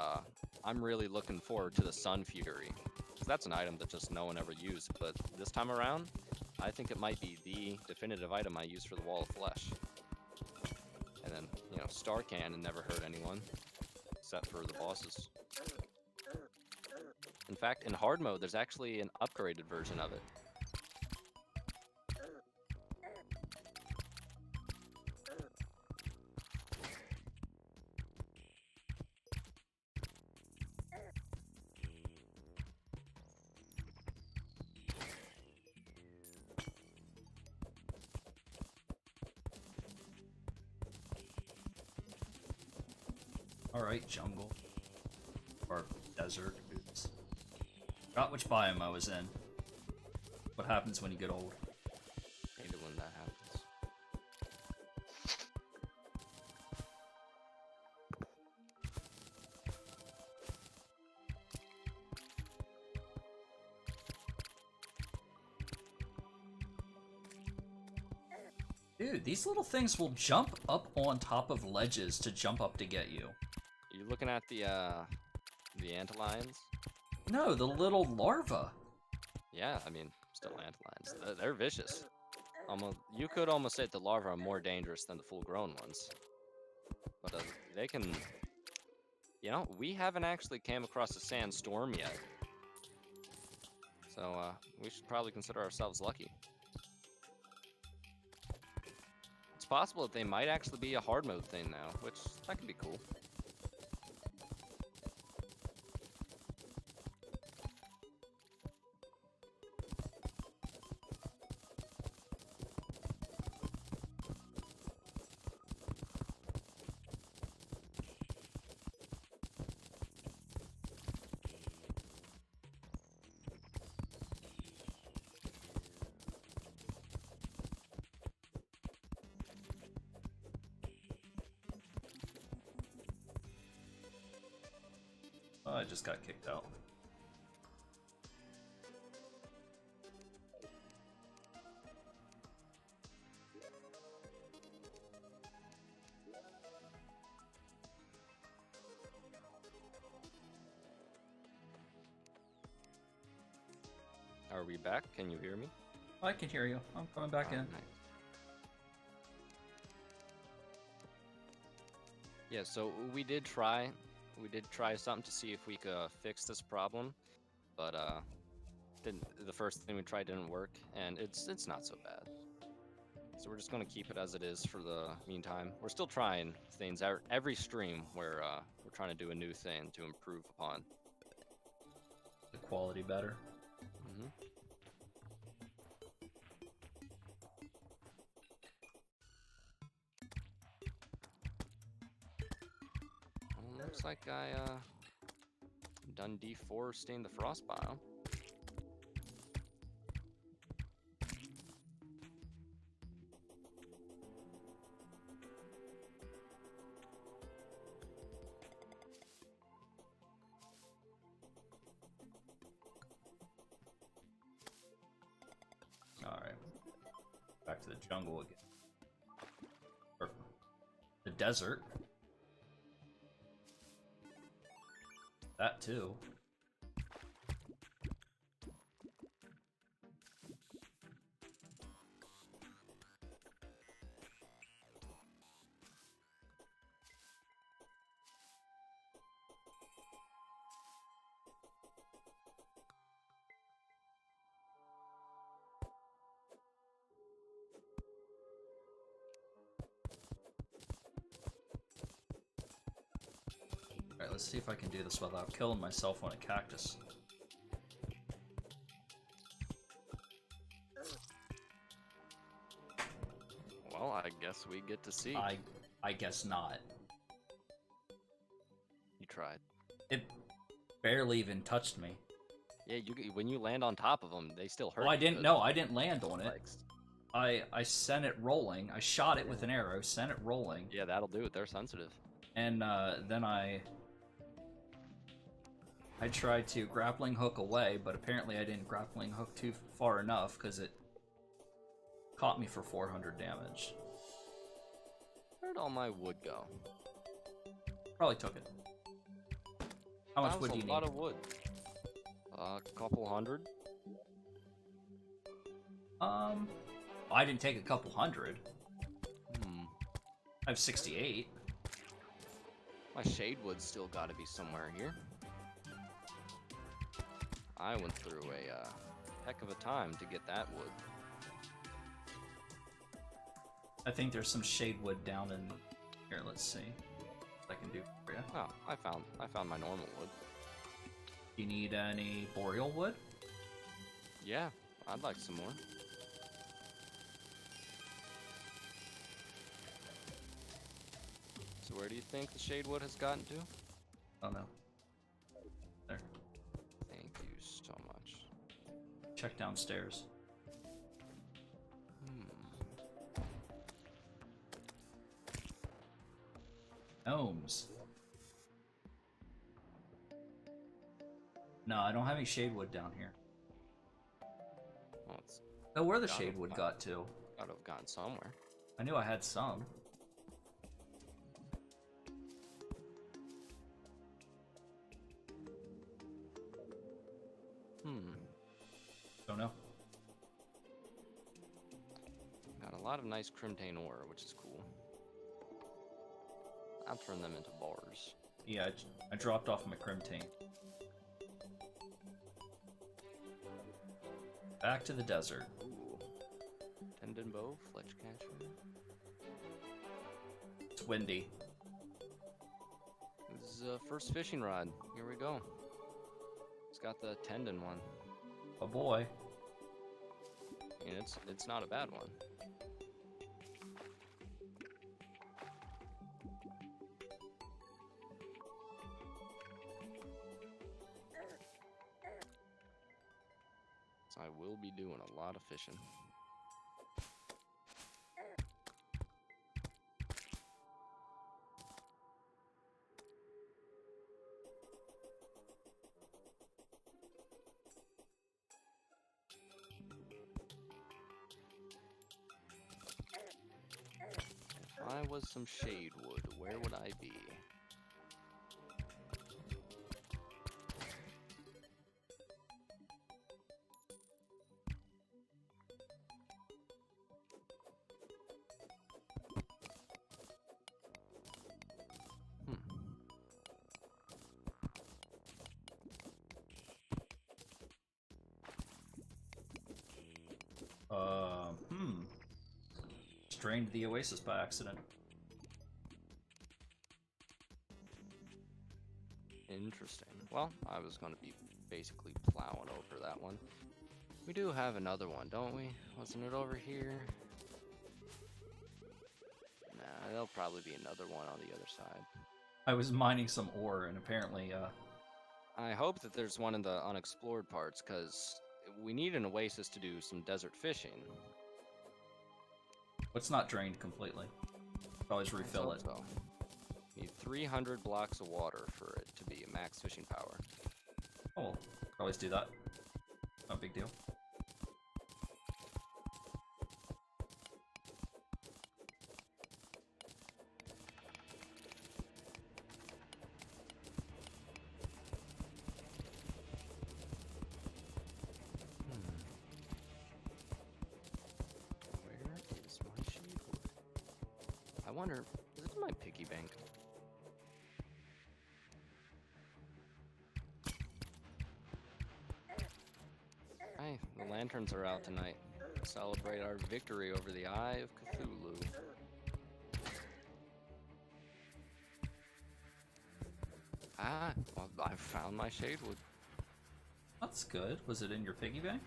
I'm really looking forward to the Sun Fury, because that's an item that just no one ever used. But this time around, I think it might be the definitive item I use for the Wall of Flesh. And then, you know, Star Cannon never hurt anyone, except for the bosses. In fact, in hard mode, there's actually an upgraded version of it. Alright, jungle. Or desert. Oops. Forgot which biome I was in. What happens when you get old? Hate it when that happens. Dude, these little things will jump up on top of ledges to jump up to get you. Are you looking at the antlions? No, the little larva. Yeah, I mean, still antlions. They're vicious. You could almost say the larvae are more dangerous than the full-grown ones. But they can... You know, we haven't actually came across a sandstorm yet. So, we should probably consider ourselves lucky. It's possible that they might actually be a hard mode thing now, which, that could be cool. Oh, I just got kicked out. Are we back? Can you hear me? Oh, I can hear you. I'm coming back in. Nice. Yeah, so we did try something to see if we could fix this problem, but the first thing we tried didn't work, and it's not so bad. So we're just gonna keep it as it is for the meantime. We're still trying things every stream where we're trying to do a new thing to improve upon. The quality better. Mm-hmm. Well, looks like I done deforesting the frost biome. Alright. Back to the jungle again. Or the desert. That too. Alright, let's see if I can do this without killing myself on a cactus. Well, I guess we get to see. I guess not. You tried. It barely even touched me. Yeah, when you land on top of them, they still hurt. Oh, I didn't. No, I didn't land on it. Legs. I sent it rolling. I shot it with an arrow, sent it rolling. Yeah, that'll do it. They're sensitive. And then I tried to grappling hook away, but apparently I didn't grappling hook too far enough because it caught me for 400 damage. Where'd all my wood go? Probably took it. How much wood do you need? A lot of wood. A couple hundred. I didn't take a couple hundred. I have 68. My shade wood's still got to be somewhere here. I went through a heck of a time to get that wood. I think there's some shade wood down in here. Let's see what I can do for you. Oh, I found my normal wood. Do you need any boreal wood? Yeah, I'd like some more. So where do you think the shade wood has gotten to? Oh no. There. Thank you so much. Check downstairs. Gnomes. No, I don't have any shade wood down here. Well, it's Oh, where the shade wood got to? gotta have gone somewhere. I knew I had some. Don't know. Got a lot of nice crimtane ore, which is cool. I'll turn them into bars. Yeah, I dropped off my crimtane. Back to the desert. Ooh. Tendon bow, fletch catcher. It's windy. This is first fishing rod. Here we go. It's got the tendon one. Oh boy. And it's not a bad one. So I will be doing a lot of fishing. If I was some shade wood, where would I be? Drained the oasis by accident. Interesting. Well, I was going to be basically plowing over that one. We do have another one, don't we? Wasn't it over here? Nah, there'll probably be another one on the other side. I was mining some ore, and apparently, I hope that there's one in the unexplored parts, because we need an oasis to do some desert fishing. It's not drained completely. Always refill it. So. Need 300 blocks of water for it to be a max fishing power. Oh, well, always do that. No big deal. I wonder, is it in my piggy bank? Hey, the lanterns are out tonight. Celebrate our victory over the Eye of Cthulhu. Ah, well, I found my shadewood. That's good. Was it in your piggy bank?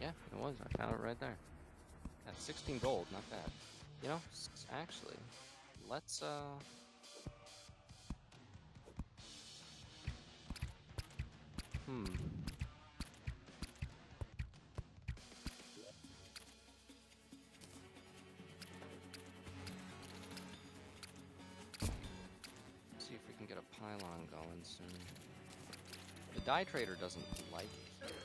Yeah, it was. I found it right there. That's 16 gold, not bad. You know, actually, let's hmm. See if we can get a pylon going soon. The dye trader doesn't like it here.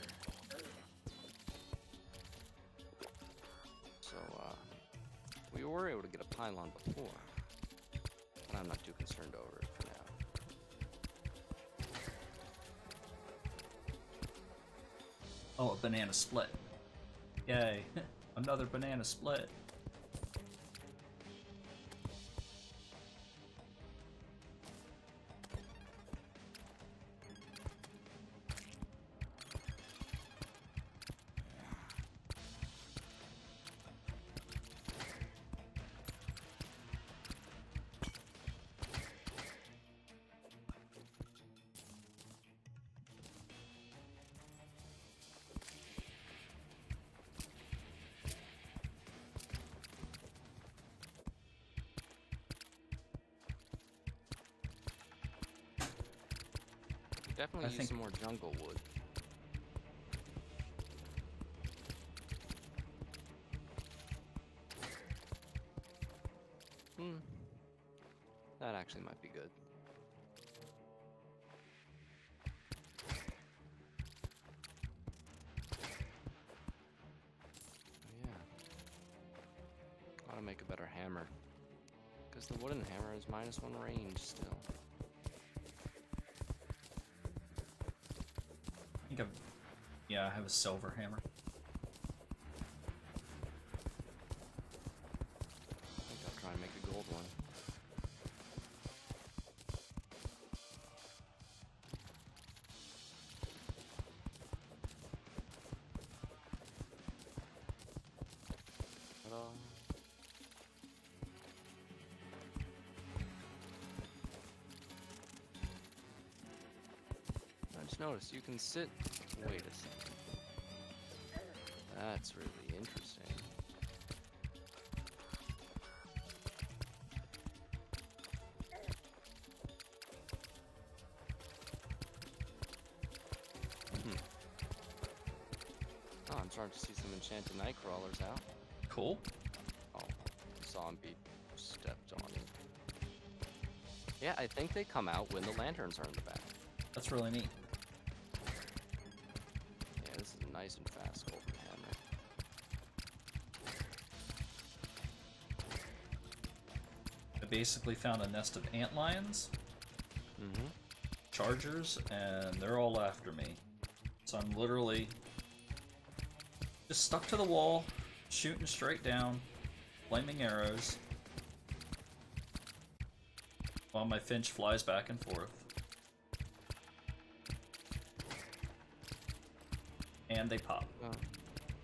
So, we were able to get a pylon before. But I'm not too concerned over it for now. Oh, a banana split. Yay. Another banana split. Definitely I use think some more jungle wood. Hmm. That actually might be good. Oh, yeah. Ought to make a better hammer. Because the wooden hammer is -1 range still. I think yeah, I have a silver hammer. I think I'll try and make a gold one. Ta-da. I just noticed you can sit. Wait a second. That's really interesting. Hmm. Oh, I'm starting to see some enchanted night crawlers out. Cool. Oh, zombie stepped on it. Yeah, I think they come out when the lanterns are in the back. That's really neat. Yeah, this is a nice and fast golden hammer. I basically found a nest of antlions, Mm-hmm. chargers, and they're all after me. So I'm literally just stuck to the wall, shooting straight down, flaming arrows, while my finch flies back and forth. And they pop. I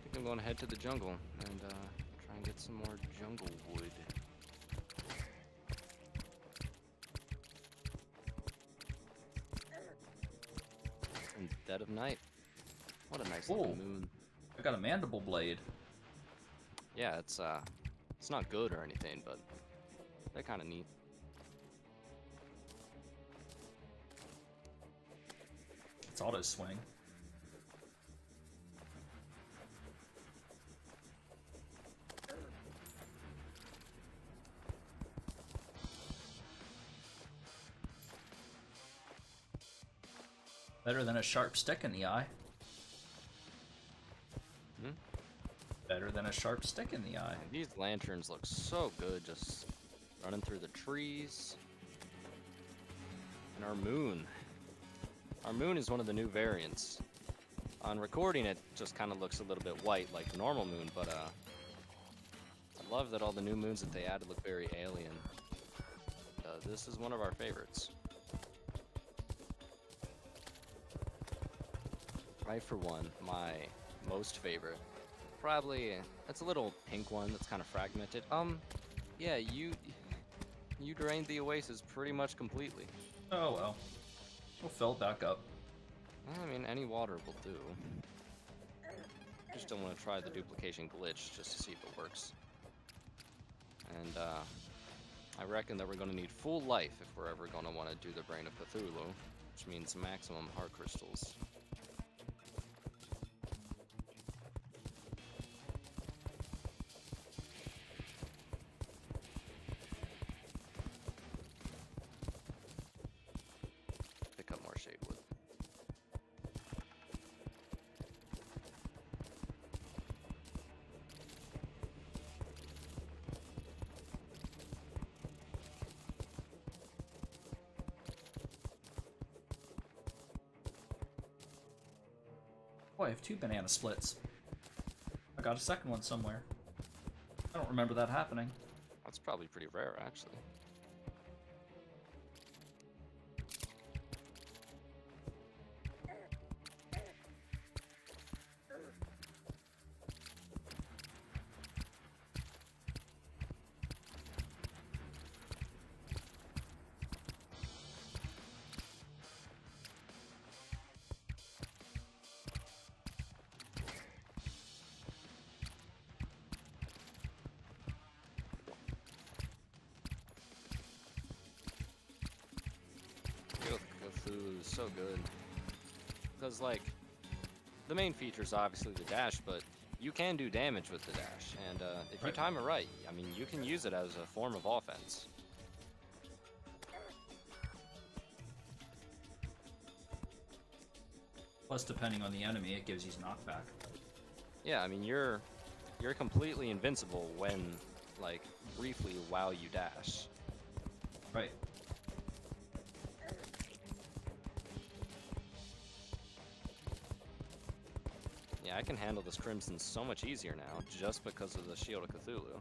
think I'm going to head to the jungle and try and get some more jungle wood. In the dead of night. What a nice looking Cool. moon. I got a mandible blade. Yeah, it's not good or anything, but they're kind of neat. It's auto swing. Better than a sharp stick in the eye. Hmm? Better than a sharp stick in the eye. And these lanterns look so good, just running through the trees. And our moon. Our moon is one of the new variants. On recording, it just kind of looks a little bit white like the normal moon, but I love that all the new moons that they added look very alien. This is one of our favorites. I, for one, my most favorite. Probably, it's a little pink one that's kind of fragmented. Yeah, you drained the oasis pretty much completely. Oh well. We'll fill it back up. I mean, any water will do. Just don't want to try the duplication glitch just to see if it works. And I reckon that we're going to need full life if we're ever going to want to do the Brain of Cthulhu, which means maximum heart crystals. Pick up more shade wood. Oh, I have 2 banana splits. I got a second one somewhere. I don't remember that happening. That's probably pretty rare, actually. Cthulhu is so good. Because, like, the main feature is obviously the dash, but you can do damage with the dash. And if you time it right, I mean, you can use it as a form of offense. Plus, depending on the enemy, it gives you knockback. Yeah, I mean, you're completely invincible when, like, briefly while you dash. Right. Yeah, I can handle this Crimson so much easier now, just because of the Shield of Cthulhu.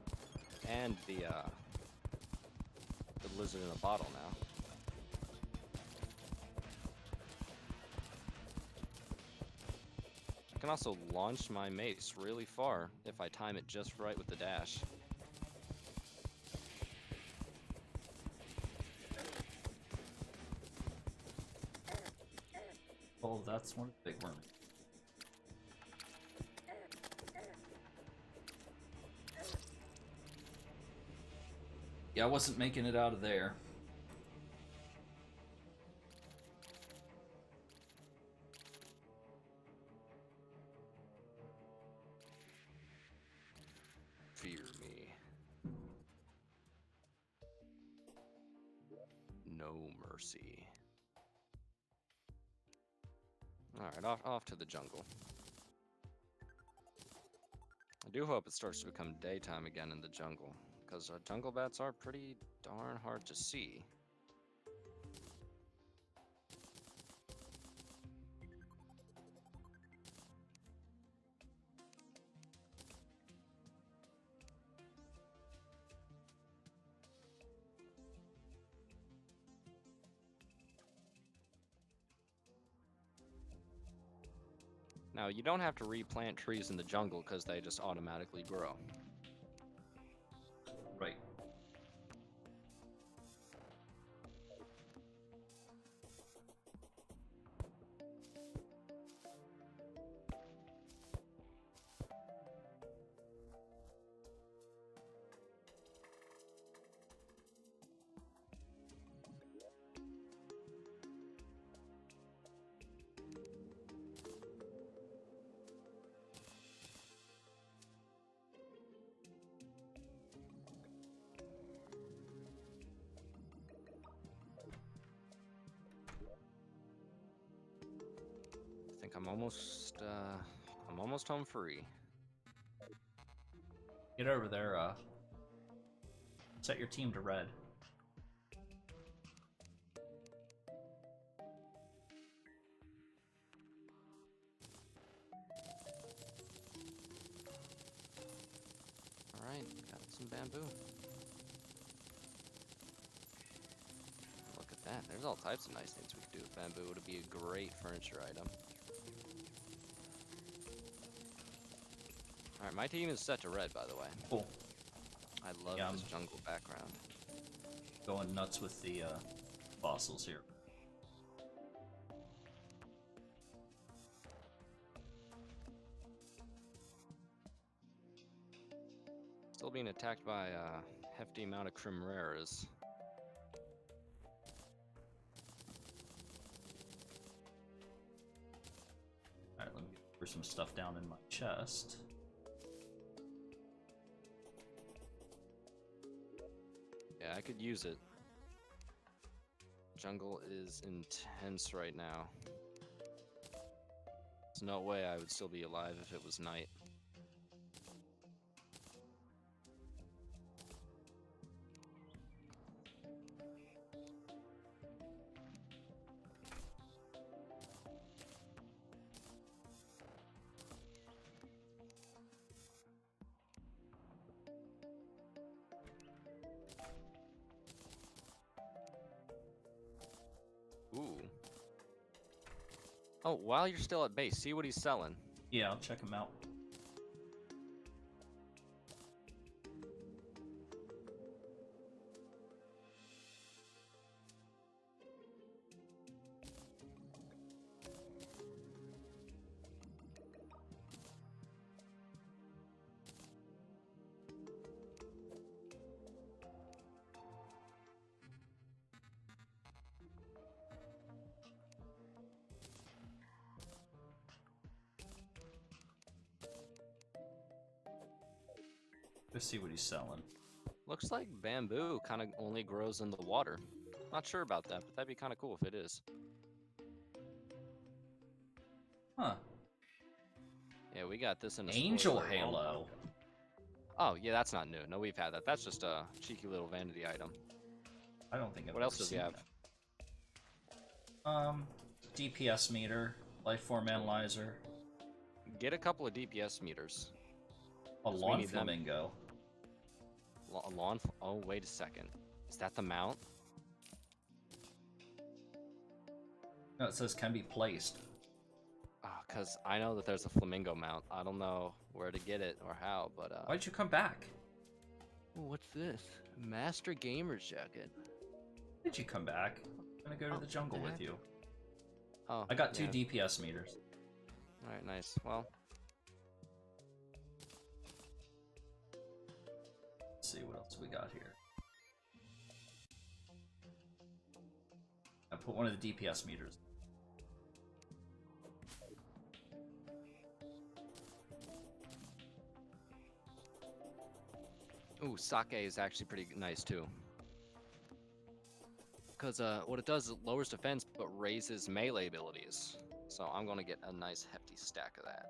And the Lizard in a Bottle now. I can also launch my mace really far if I time it just right with the dash. Oh, that's one of the big worms. Yeah, I wasn't making it out of there. Fear me. No mercy. Alright, off to the jungle. I do hope it starts to become daytime again in the jungle, because jungle bats are pretty darn hard to see. Now, you don't have to replant trees in the jungle because they just automatically grow. Right. I think I'm almost home free. Get over there, set your team to red. Alright, got some bamboo. Look at that. There's all types of nice things we could do with bamboo. It would be a great furniture item. Alright, my team is set to red, by the way. Cool. I love this jungle background. Going nuts with the fossils here. still being attacked by a hefty amount of chimeras. Alright, let me put some stuff down in my chest. Yeah, I could use it. Jungle is intense right now. There's no way I would still be alive if it was night. Ooh. Oh, while you're still at base, see what he's selling. Yeah, I'll check him out. Let's see what he's selling. Looks like bamboo kind of only grows in the water. Not sure about that, but that'd be kind of cool if it is. Huh. Yeah, we got this in a Angel spoiler. Halo. Oh, yeah, that's not new. No, we've had that. That's just a cheeky little vanity item. I don't think I've What ever else does he seen have? that. DPS meter, life form analyzer, Get a couple of DPS meters. a we lawn need them. flamingo. Oh, wait a second. Is that the mount? No, it says can be placed. Because I know that there's a flamingo mount. I don't know where to get it or how, but Why'd you come back? what's this? Master Gamer's jacket. Did you come back? I'm gonna go to the jungle what with the you. Oh, I got 2 yeah. DPS meters. Alright, nice. Well, Let's see what else we got here. I put one of the DPS meters. ooh, sake is actually pretty nice too. Because what it does is it lowers defense but raises melee abilities. So I'm going to get a nice hefty stack of that.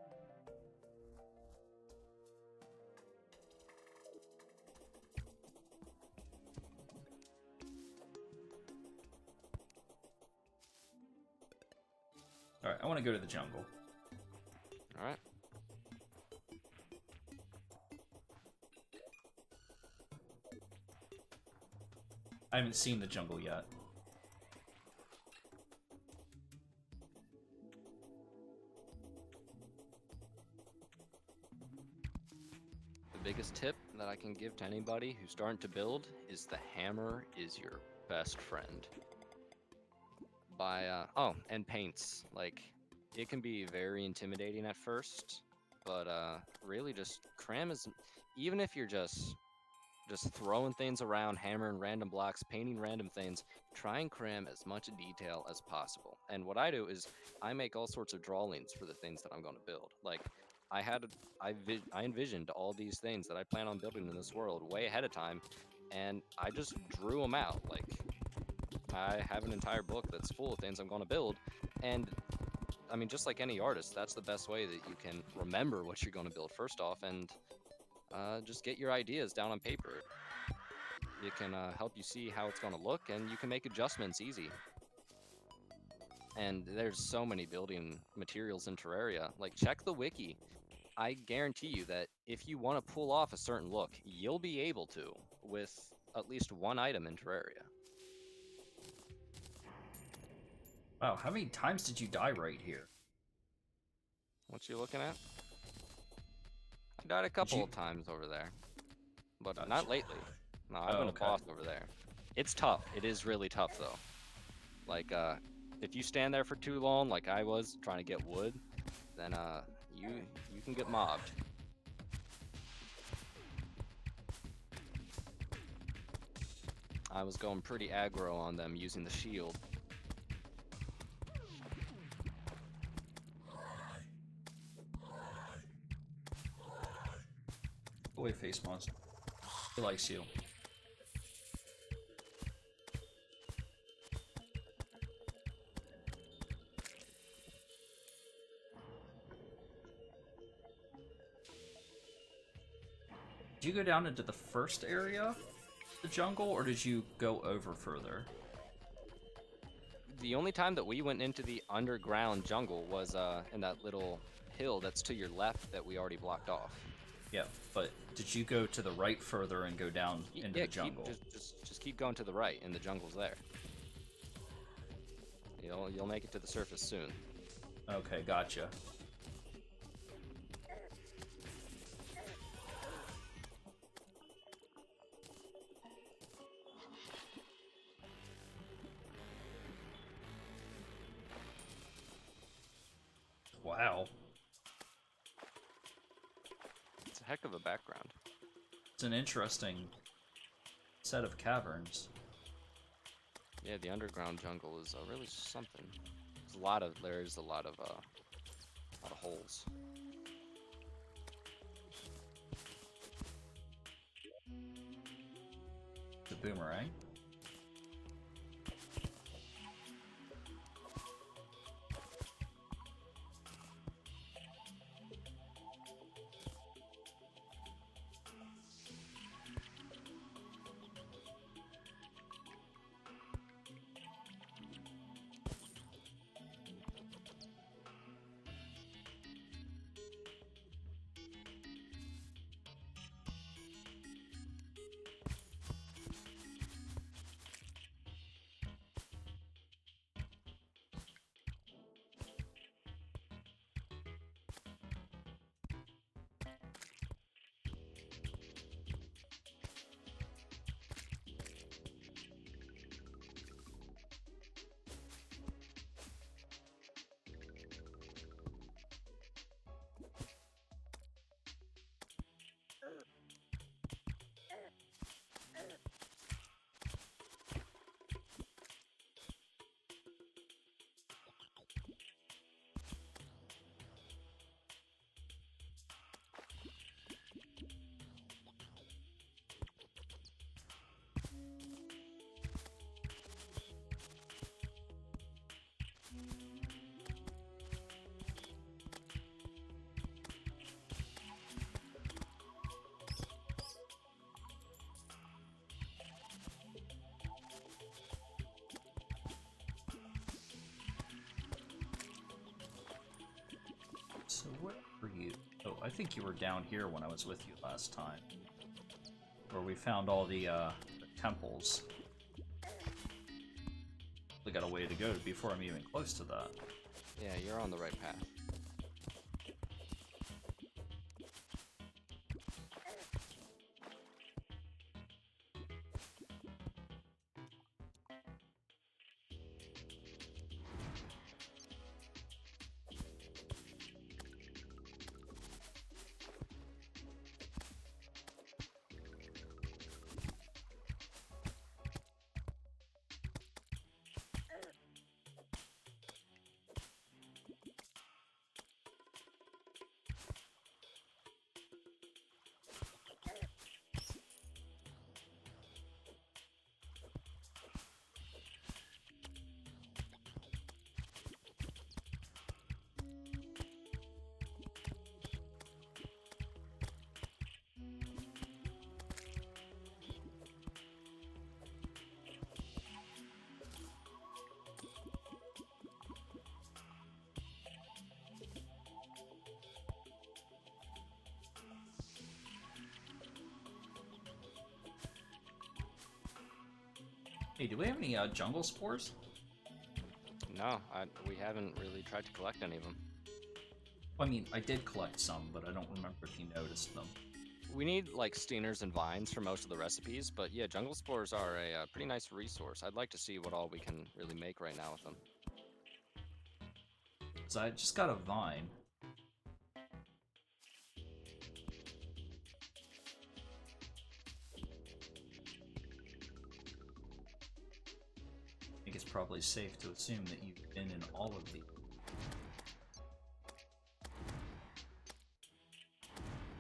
Alright, I want to go to the jungle. Alright. I haven't seen the jungle yet. The biggest tip that I can give to anybody who's starting to build is the hammer is your best friend. Oh, and paints. Like, it can be very intimidating at first, but really just cram as, even if you're just throwing things around, hammering random blocks, painting random things, try and cram as much detail as possible. And what I do is I make all sorts of drawings for the things that I'm going to build. Like, I envisioned all these things that I plan on building in this world way ahead of time, and I just drew them out. Like, I have an entire book that's full of things I'm going to build, and I mean, just like any artist, that's the best way that you can remember what you're going to build first off, and just get your ideas down on paper. It can help you see how it's going to look, and you can make adjustments easy. And there's so many building materials in Terraria. Like, check the wiki. I guarantee you that if you want to pull off a certain look, you'll be able to with at least one item in Terraria. Wow, how many times did you die right here? What you looking at? I died a couple of times over there, but Gotcha. not lately. No, I've been a boss over there. It's tough. It is really tough, though. Like, if you stand there for too long, like I was, trying to get wood, then, you can get mobbed. I was going pretty aggro on them using the shield. Go away, face monster. He likes you. Did you go down into the first area, the jungle, or did you go over further? The only time that we went into the underground jungle was in that little hill that's to your left that we already blocked off. Yeah, but did you go to the right further and go down into the jungle? Just keep going to the right, and the jungle's there. You'll make it to the surface soon. Okay, gotcha. Wow. It's a heck of a background. It's an interesting set of caverns. Yeah, the underground jungle is really something. There's a lot of holes. The boomerang. So what were you? Oh, I think you were down here when I was with you last time. Where we found all the temples. We got a way to go before I'm even close to that. Yeah, you're on the right path. Hey, do we have any jungle spores? No, we haven't really tried to collect any of them. I mean, I did collect some, but I don't remember if you noticed them. We need like stingers and vines for most of the recipes, but yeah, jungle spores are a pretty nice resource. I'd like to see what all we can really make right now with them. So I just got a vine. think it's probably safe to assume that you've been in all of these.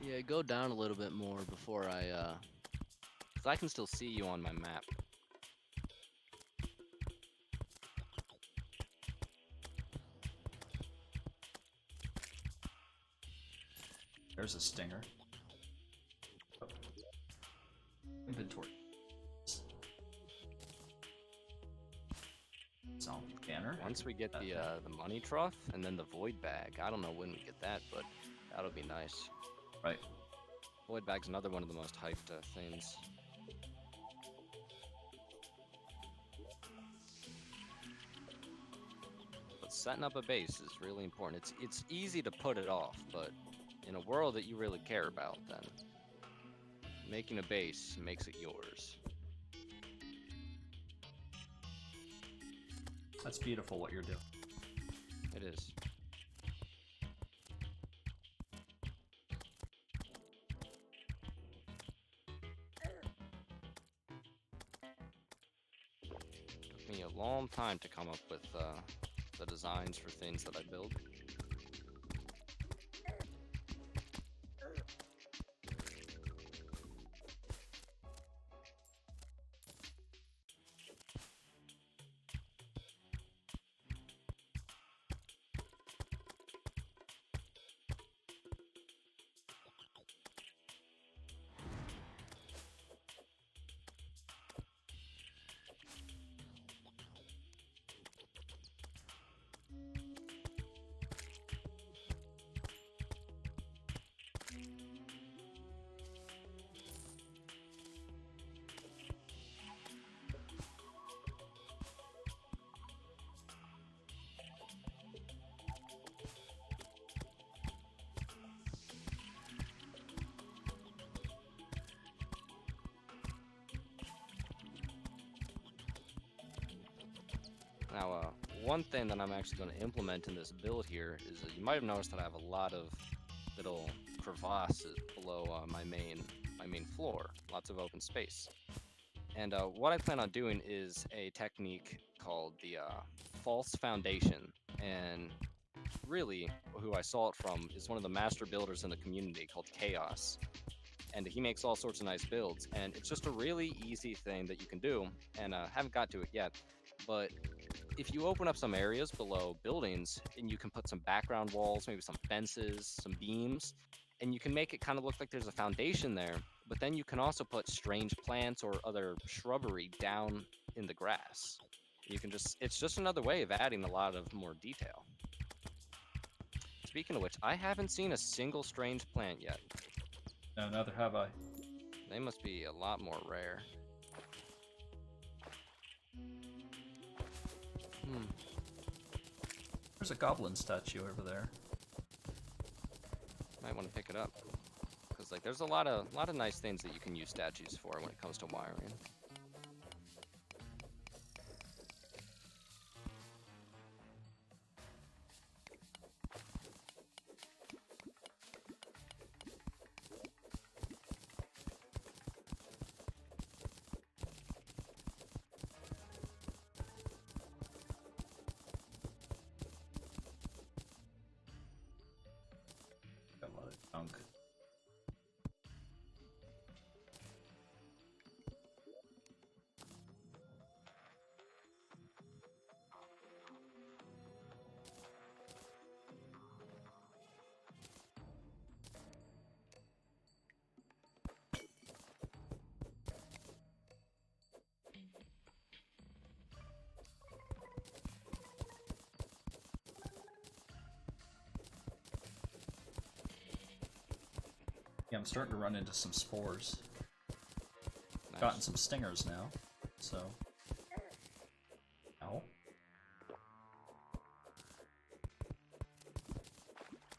Yeah, go down a little bit more before I, 'cause I can still see you on my map. There's a stinger. Oh. Inventory. Zombie banner. Once we get the money trough and then the void bag, I don't know when we get that, but that'll be nice. Right. Void bag's another one of the most hyped things. But setting up a base is really important. It's easy to put it off, but in a world that you really care about, then making a base makes it yours. That's beautiful what you're doing. It is. Took me a long time to come up with the designs for things that I build. Now, one thing that I'm actually going to implement in this build here is that you might have noticed that I have a lot of little crevasses below my main floor, lots of open space. And what I plan on doing is a technique called the false foundation. And really, who I saw it from is one of the master builders in the community called Chaos. And he makes all sorts of nice builds. And it's just a really easy thing that you can do. And I haven't got to it yet. But if you open up some areas below buildings and you can put some background walls, maybe some fences, some beams, and you can make it kind of look like there's a foundation there, but then you can also put strange plants or other shrubbery down in the grass. You can just, it's just another way of adding a lot of more detail. Speaking of which, I haven't seen a single strange plant yet. No, neither have I. They must be a lot more rare. There's a goblin statue over there. Might want to pick it up. Because like there's a lot of nice things that you can use statues for when it comes to wiring. Got a lot of junk. Yeah, I'm starting to run into some spores. Nice. Gotten some stingers now, so. Ow.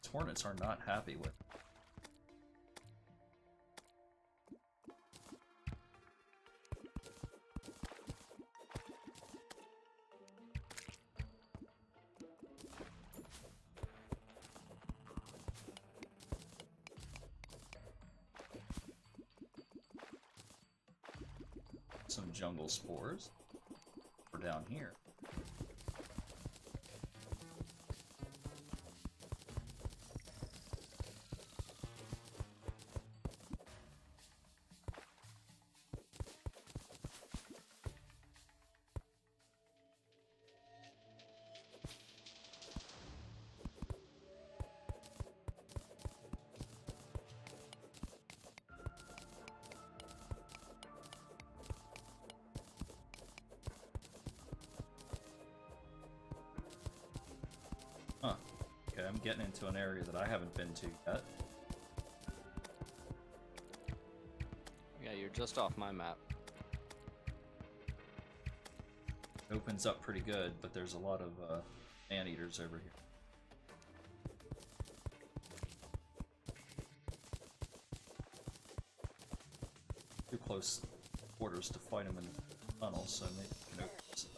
These hornets are not happy with. Some jungle spores. Or down here. Huh. Okay, I'm getting into an area that I haven't been to yet. Yeah, you're just off my map. It opens up pretty good, but there's a lot of man-eaters over here. Too close quarters to fight them in the tunnel, so maybe we can open this up.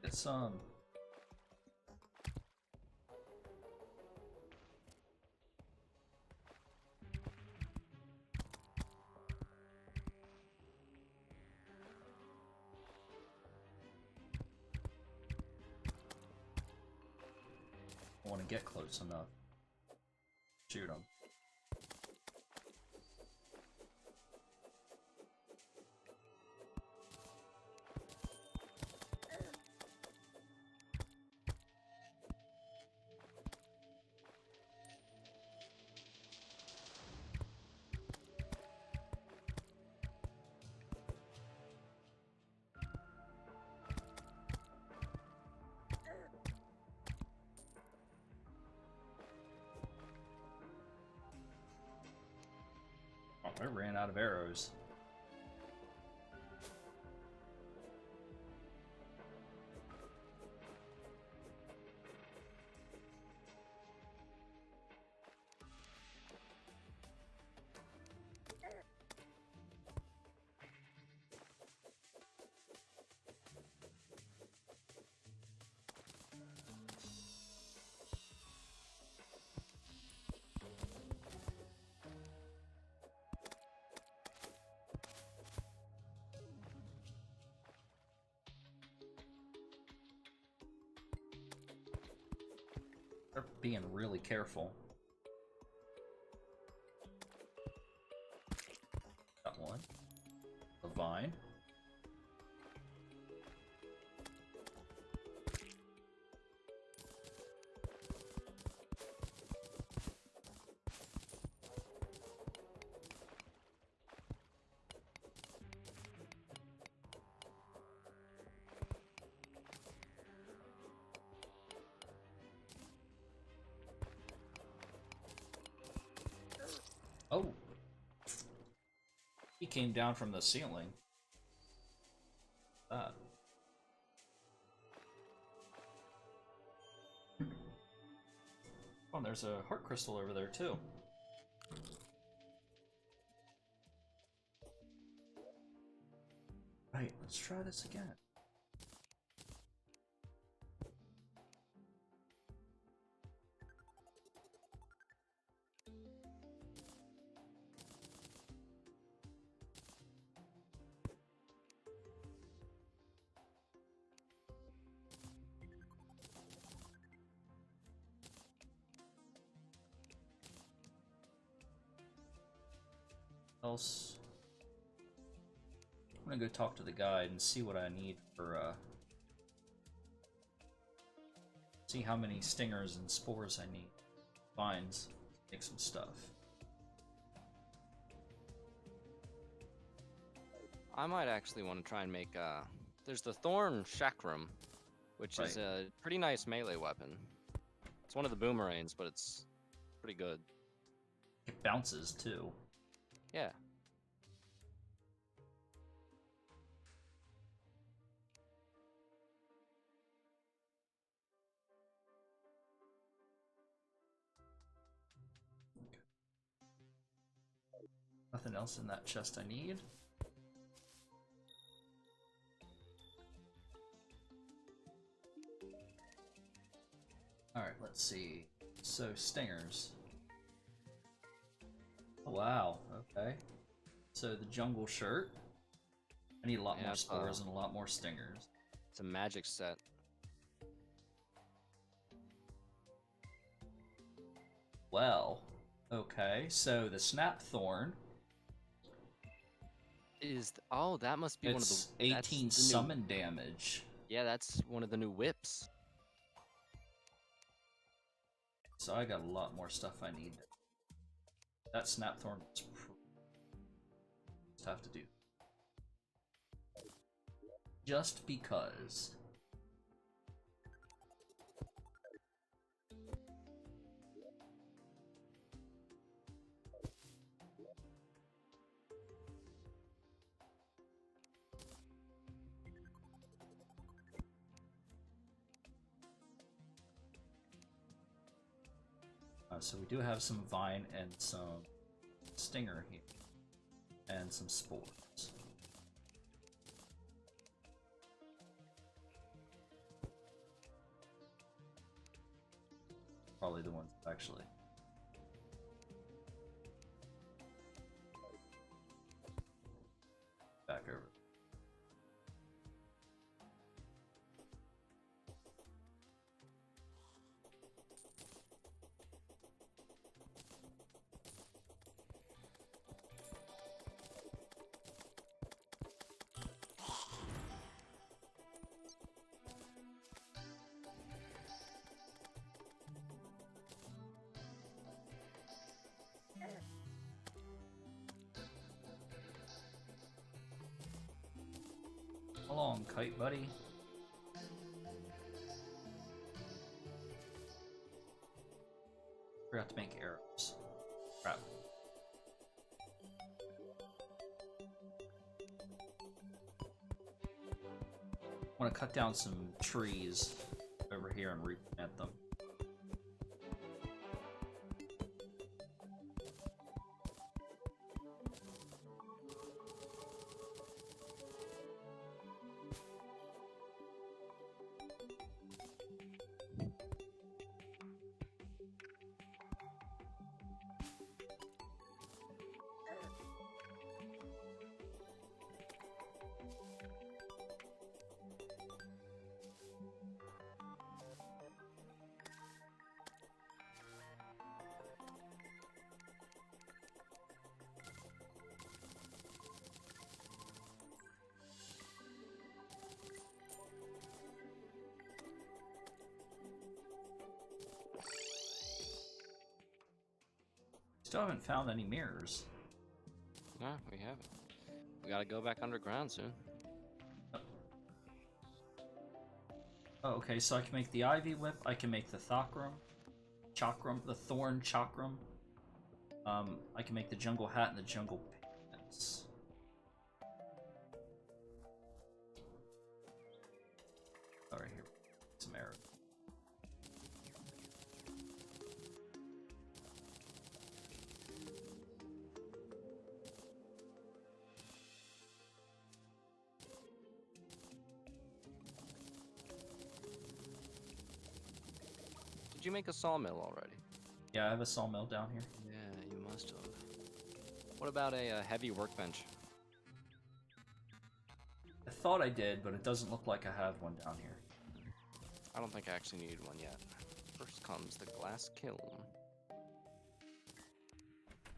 It's I want to get close enough. Shoot them. Oh, I ran out of arrows. They're being really careful. Got one. A vine. Oh! He came down from the ceiling. That. Oh, and there's a heart crystal over there too. Right, let's try this again. Else, I'm gonna go talk to the guide and see what I need for see how many stingers and spores I need. Vines, make some stuff. I might actually want to try and make there's the Thorn Chakram, which is a pretty nice melee weapon. It's one of the boomerangs, but it's pretty good. It bounces too. Yeah. Nothing else in that chest I need. Alright, let's see. So, stingers. Oh, wow, okay. So, the jungle shirt. I need a lot more spores and a lot more stingers. It's a magic set. Well, okay. So, the snap thorn. Oh, that must be one of the... It's 18 summon damage. Yeah, that's one of the new whips. So I got a lot more stuff I need. That snapthorn was just have to do. Just because. So we do have some vine and some stinger here. And some spores. Probably the ones actually. Back over. Come along, kite buddy. Forgot to make arrows. Crap. I want to cut down some trees over here and replant them. Still haven't found any mirrors. No, we haven't. We gotta go back underground soon. Oh, okay, so I can make the ivy whip, I can make the chakram, the thorn chakram. I can make the jungle hat and the jungle pants. All right, here, some arrows. Did you make a sawmill already? Yeah, I have a sawmill down here. Yeah, you must have. What about a heavy workbench? I thought I did, but it doesn't look like I have one down here. I don't think I actually need one yet. First comes the glass kiln. I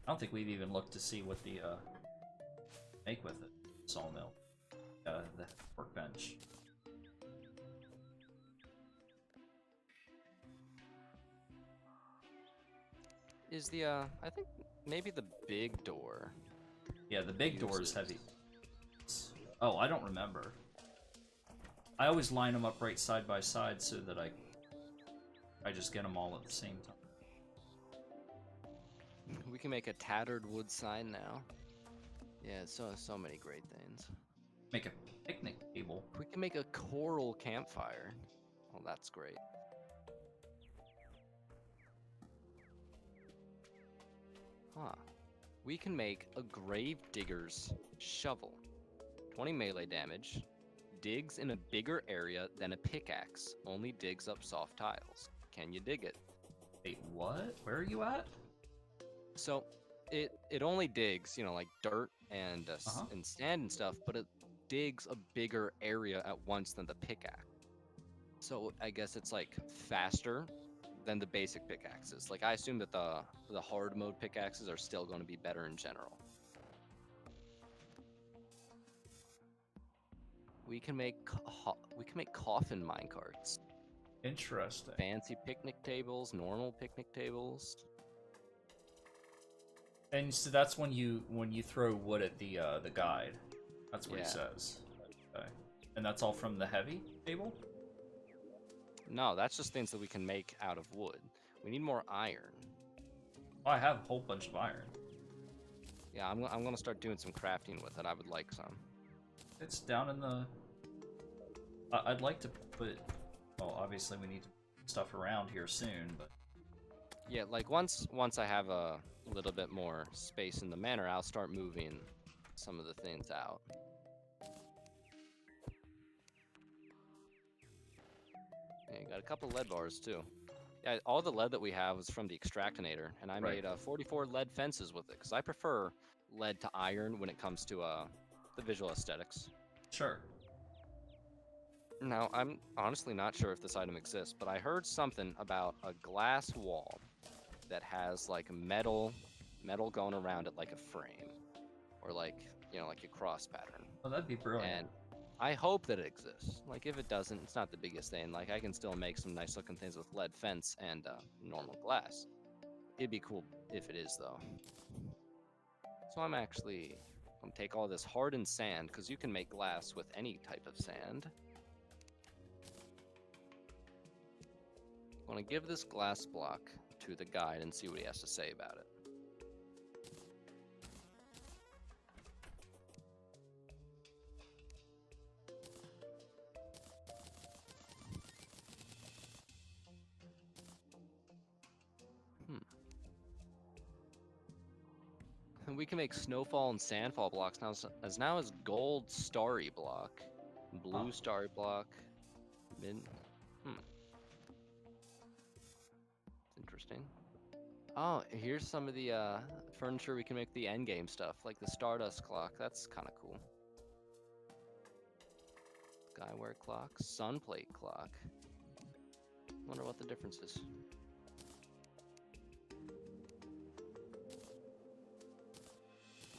don't think we've even looked to see what the make with it. Sawmill. The workbench. Is the I think maybe the big door. Yeah, the big door is heavy. Oh, I don't remember. I always line them up right side by side so that I just get them all at the same time. We can make a tattered wood sign now. Yeah, so many great things. Make a picnic table. We can make a coral campfire. Well, that's great. Huh. We can make a grave digger's shovel. 20 melee damage. Digs in a bigger area than a pickaxe. Only digs up soft tiles. Can you dig it? Wait, what? Where are you at? So it only digs, like dirt and Uh-huh. and sand and stuff, but it digs a bigger area at once than the pickaxe. So I guess it's like faster than the basic pickaxes. Like I assume that the hard mode pickaxes are still going to be better in general. We can make coffin minecarts. Interesting. Fancy picnic tables, normal picnic tables. And so that's when you throw wood at the guide. That's what he Yeah. says. Okay. And that's all from the heavy table? No, that's just things that we can make out of wood. We need more iron. Oh, I have a whole bunch of iron. Yeah, I'm gonna start doing some crafting with it. I would like some. It's down in the... I'd like to put... Well, obviously we need stuff around here soon, but... Yeah, like once I have a little bit more space in the manor, I'll start moving some of the things out. Yeah, you got a couple lead bars too. Yeah, all the lead that we have was from the extractinator, and I Right. made 44 lead fences with it because I prefer lead to iron when it comes to the visual aesthetics. Sure. Now, I'm honestly not sure if this item exists, but I heard something about a glass wall that has like metal going around it like a frame, or like like a cross pattern. Oh, that'd be brilliant. And I hope that it exists. Like if it doesn't, it's not the biggest thing. Like I can still make some nice looking things with lead fence and normal glass. It'd be cool if it is though. So I'm gonna take all this hardened sand because you can make glass with any type of sand. I'm gonna give this glass block to the guide and see what he has to say about it. And we can make snowfall and sandfall blocks now as gold starry block, blue starry block, Interesting. Oh, here's some of the furniture we can make the endgame stuff, like the Stardust clock. That's kind of cool. Skyware clock, sunplate clock. Wonder what the difference is.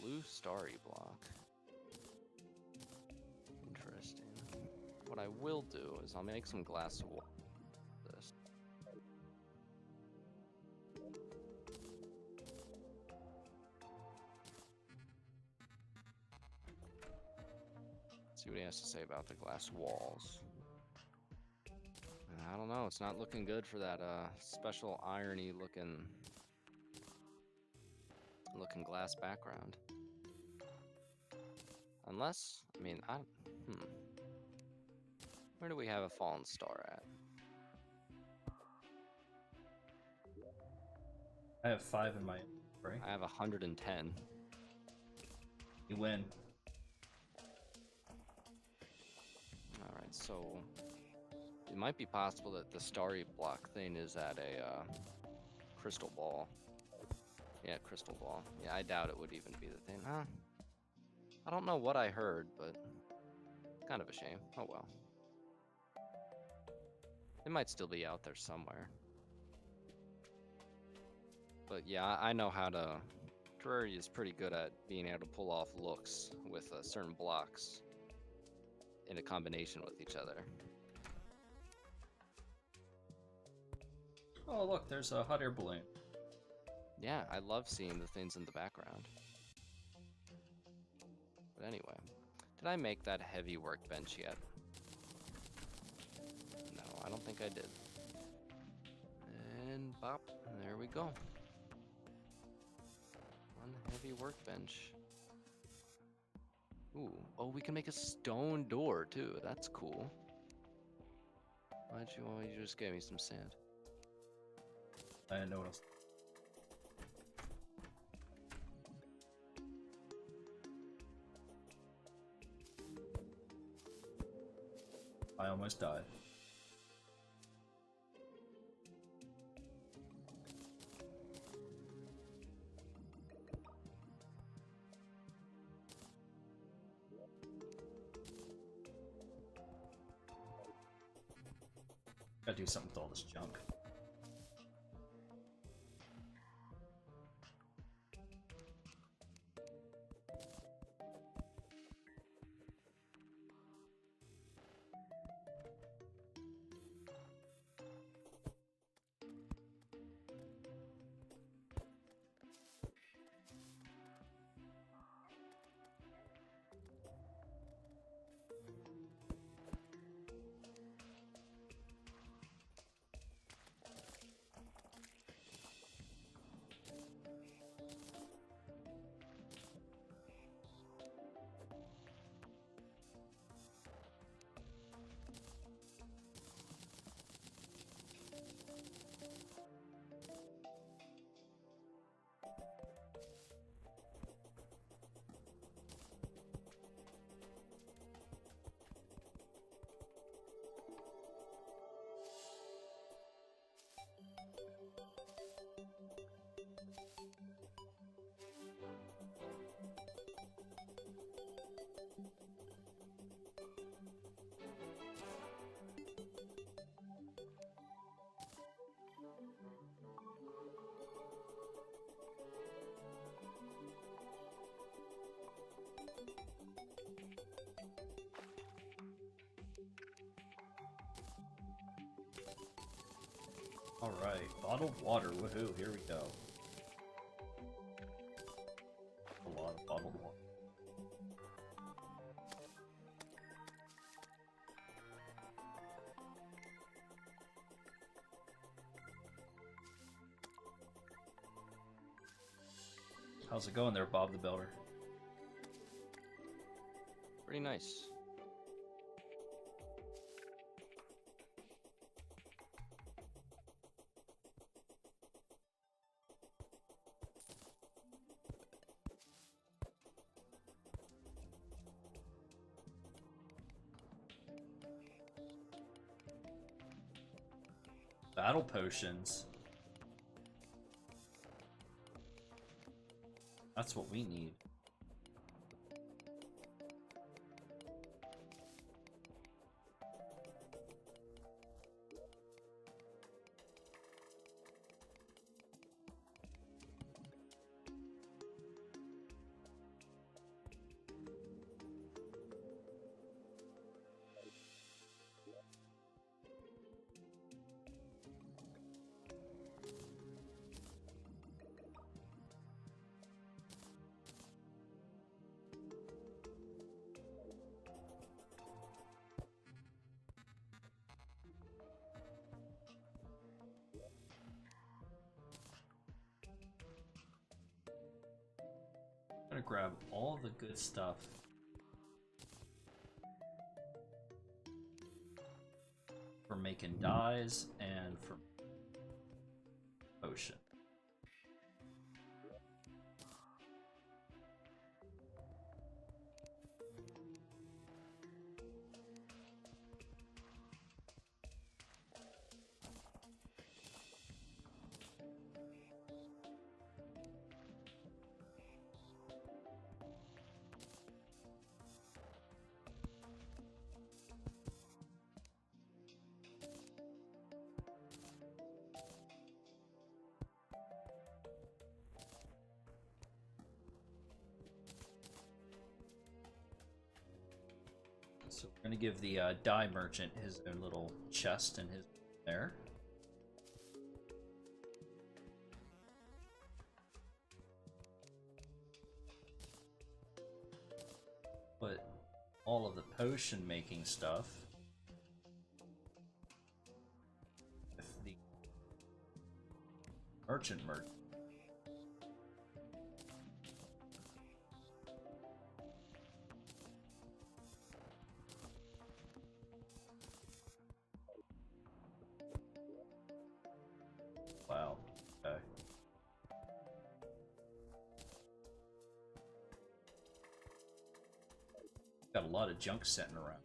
Blue starry block. Interesting. What I will do is I'll make some glass wall. This. See what he has to say about the glass walls. I don't know, it's not looking good for that special irony looking glass background. Unless, I mean, where do we have a fallen star at? I have 5 in my inventory. I have 110. You win. Alright, so it might be possible that the starry block thing is at a crystal ball. Yeah, crystal ball. Yeah, I doubt it would even be the thing. Huh? I don't know what I heard, but kind of a shame. Oh well. It might still be out there somewhere. But yeah, I know how to... Terraria is pretty good at being able to pull off looks with certain blocks in a combination with each other. Oh, look, there's a hot air balloon. Yeah, I love seeing the things in the background. But anyway, did I make that heavy workbench yet? No, I don't think I did. And bop, there we go. One heavy workbench. Ooh, oh, we can make a stone door too. That's cool. You just gave me some sand? I didn't know what else. almost died. Gotta do something with all this junk. Alright, bottled water, woohoo, here we go. A lot of bottled water. How's it going there, Bob the Builder? Pretty nice. Battle potions. That's what we need. I'm gonna grab all the good stuff. For making dyes and for potion. So we're gonna give the dye merchant his own little chest and his there. Put all of the potion making stuff with the merchant. Wow. Okay. Got a lot of junk sitting around.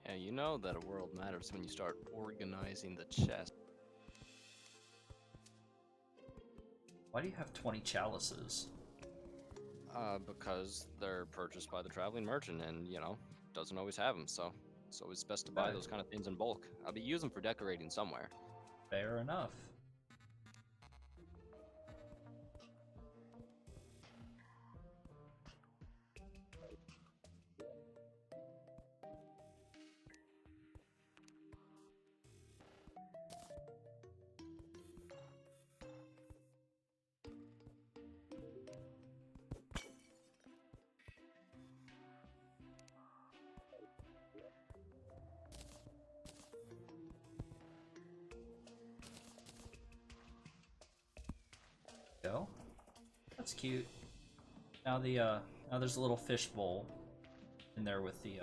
Yeah, you know that a world matters when you start organizing the chest. Why do you have 20 chalices? Because they're purchased by the traveling merchant, and doesn't always have them. So it's always best to buy Okay. those kind of things in bulk. I'll be using them for decorating somewhere. Fair enough. Go. That's cute. Now now there's a little fish bowl in there with the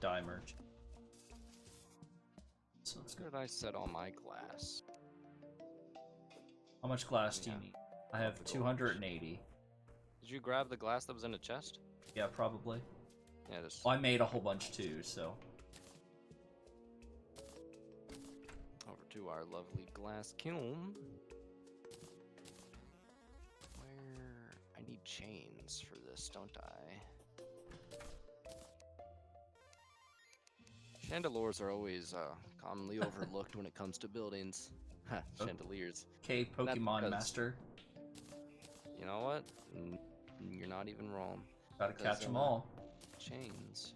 dye merchant. So it's Where good. did I set all my glass? How much glass do you Yeah, need? I have the gold. 280. Did you grab the glass that was in the chest? Yeah, probably. Yeah, just Well, I made a whole bunch too, so. over to our lovely glass kiln. Where I need chains for this, don't I? Chandeliers are always commonly overlooked when it comes to buildings. Ha, Oh. chandeliers. Okay, And that's Pokemon because- Master. You know what? You're not even wrong. Gotta Because, catch them all. Chains.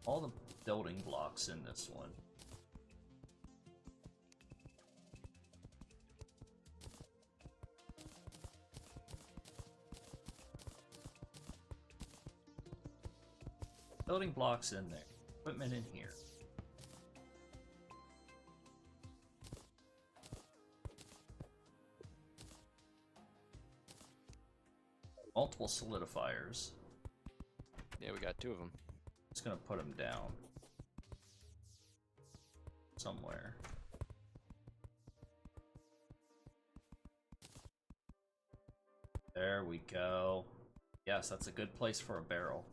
All the building blocks in this one. Building blocks in there. Equipment in here. Multiple solidifiers. Yeah, we got 2 of them. Just gonna put them down. Somewhere. There we go. Yes, that's a good place for a barrel.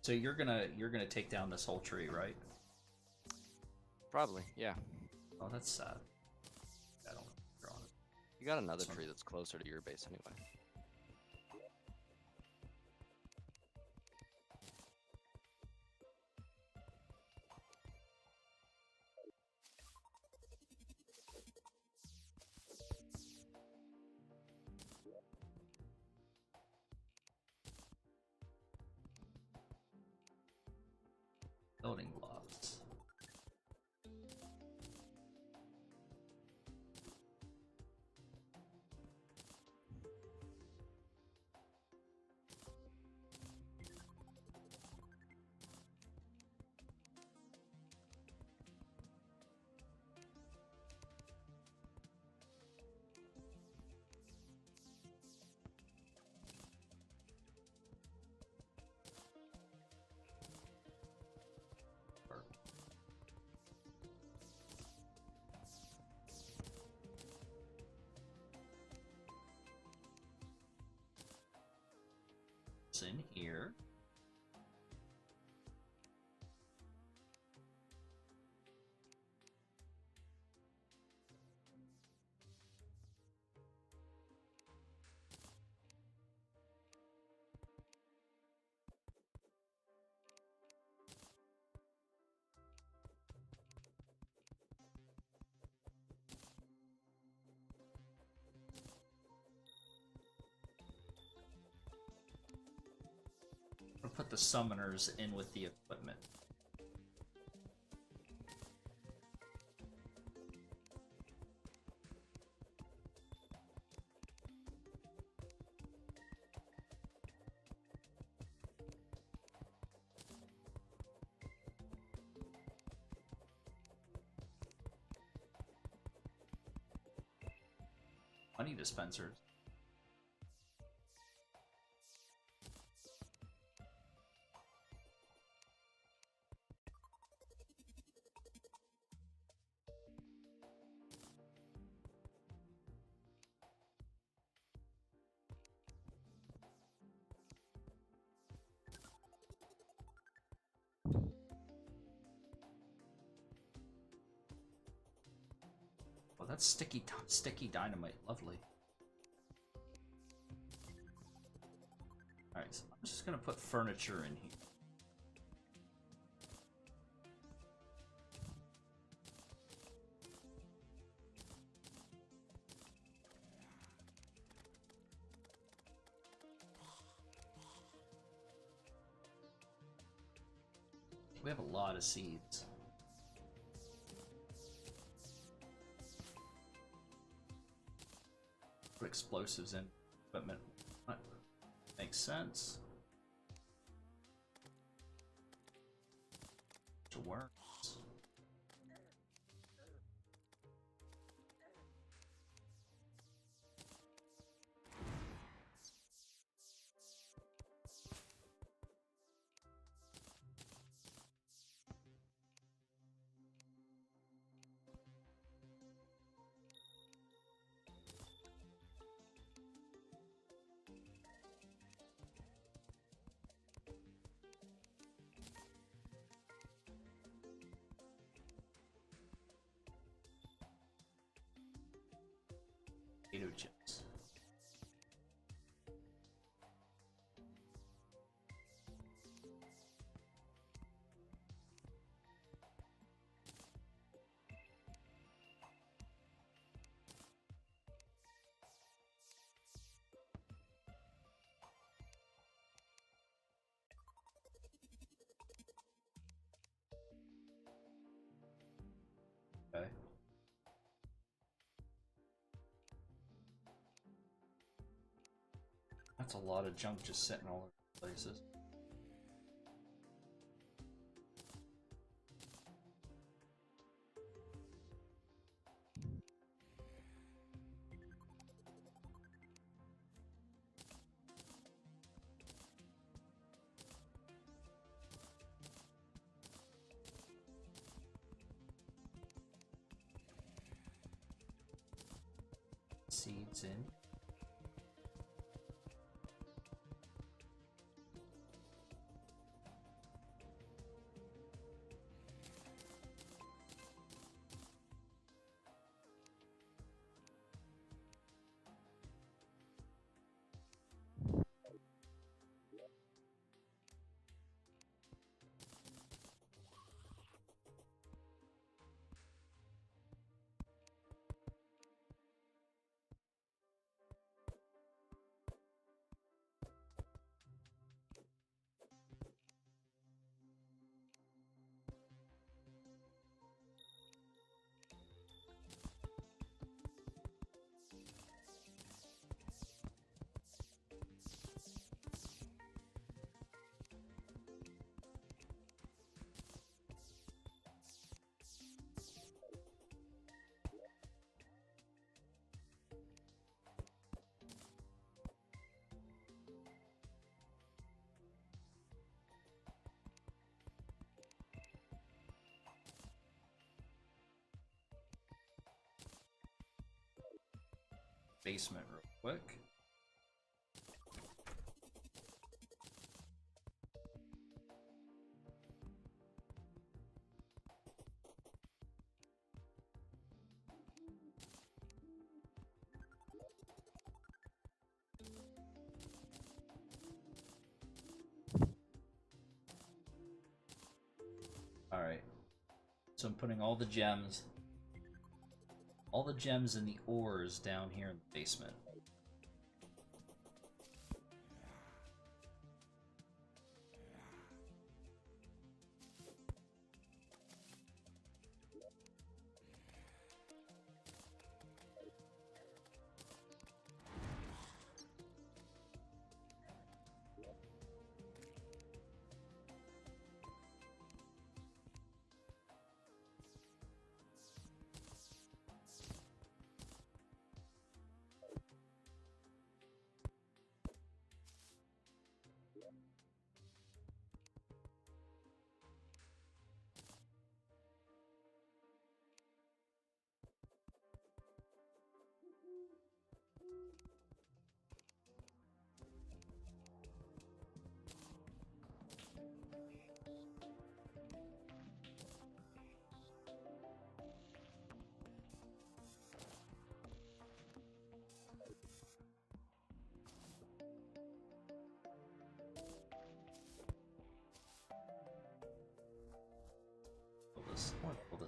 So you're gonna take down this whole tree, right? Probably, yeah. Oh, that's sad. I don't draw it. You got another This one. tree that's closer to your base anyway. Building blocks. It's in here. put the summoners in with the equipment. Money dispensers. Oh, that's sticky dynamite. Lovely. Alright, so I'm just gonna put furniture in here. We have a lot of seeds. Put explosives in equipment. What? Makes sense. To worms. Potato chips. Okay. That's a lot of junk just sitting all over the places. Seeds in. Basement real quick. Alright. So I'm putting all the gems and the ores down here in the basement.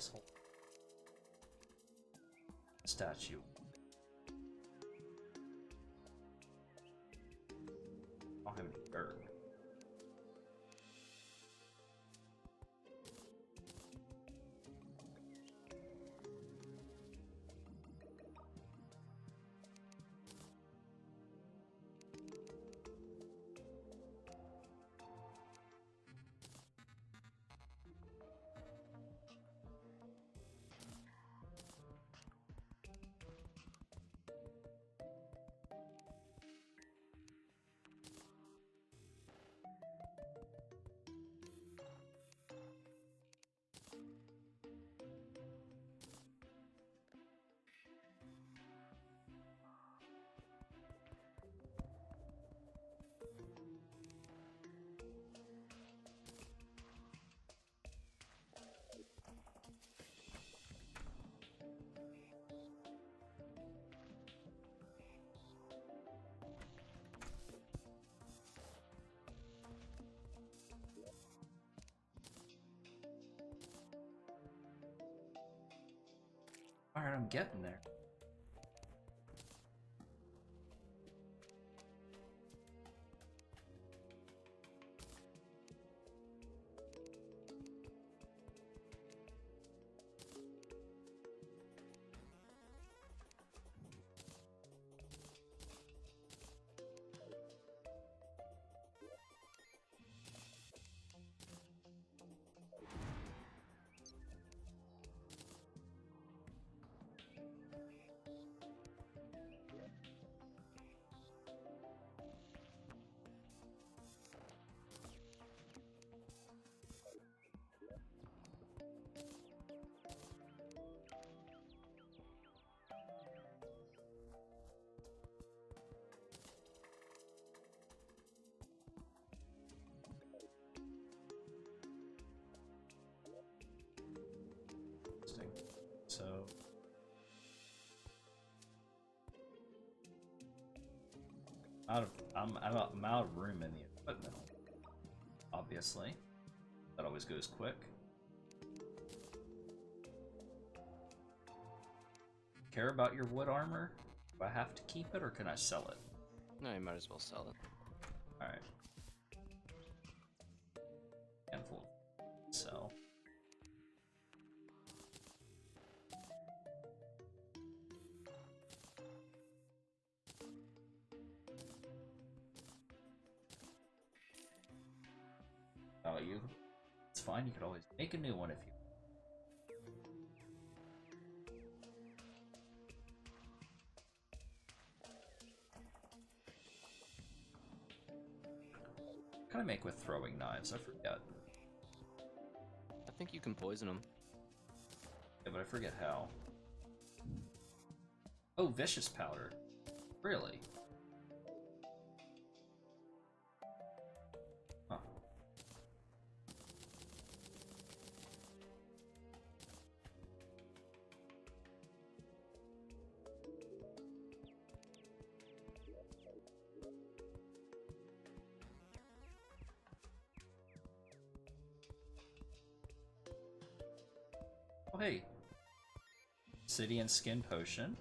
this whole statue. I don't have any dirt. Alright, I'm getting there. So I'm out of room in the equipment. Obviously, that always goes quick. Care about your wood armor? Do I have to keep it or can I sell it? No, you might as well sell it. All right. Handful. Sell. Oh, it's fine, you could always make a new one if you... What can I make with throwing knives? I forget. I think you can poison them. Yeah, but I forget how. Oh, vicious powder. Really? Huh. Oh, hey. Obsidian skin potion.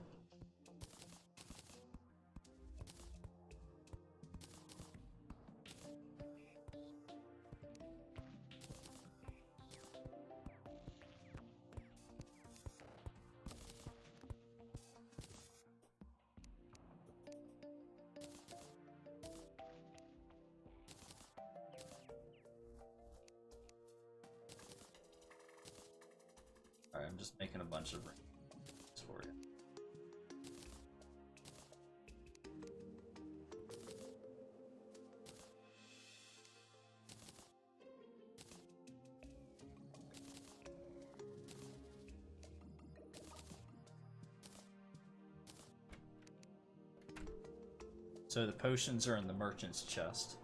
Alright, I'm just making a bunch of rings for you. So the potions are in the merchant's chest.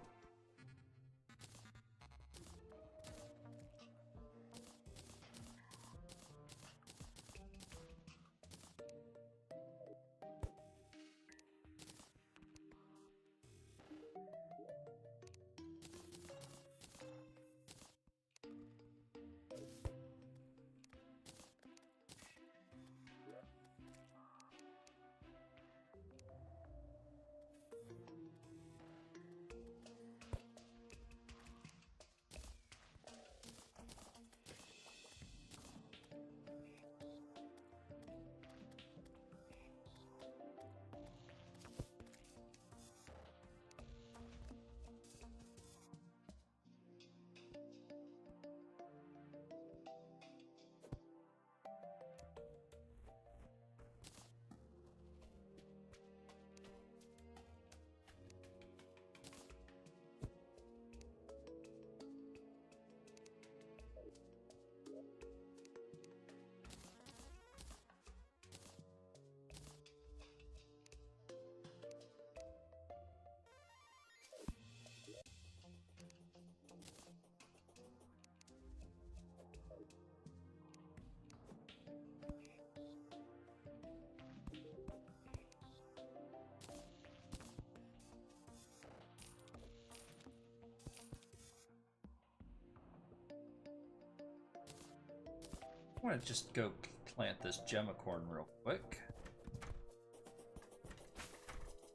I want to just go plant this gemmicorn real quick.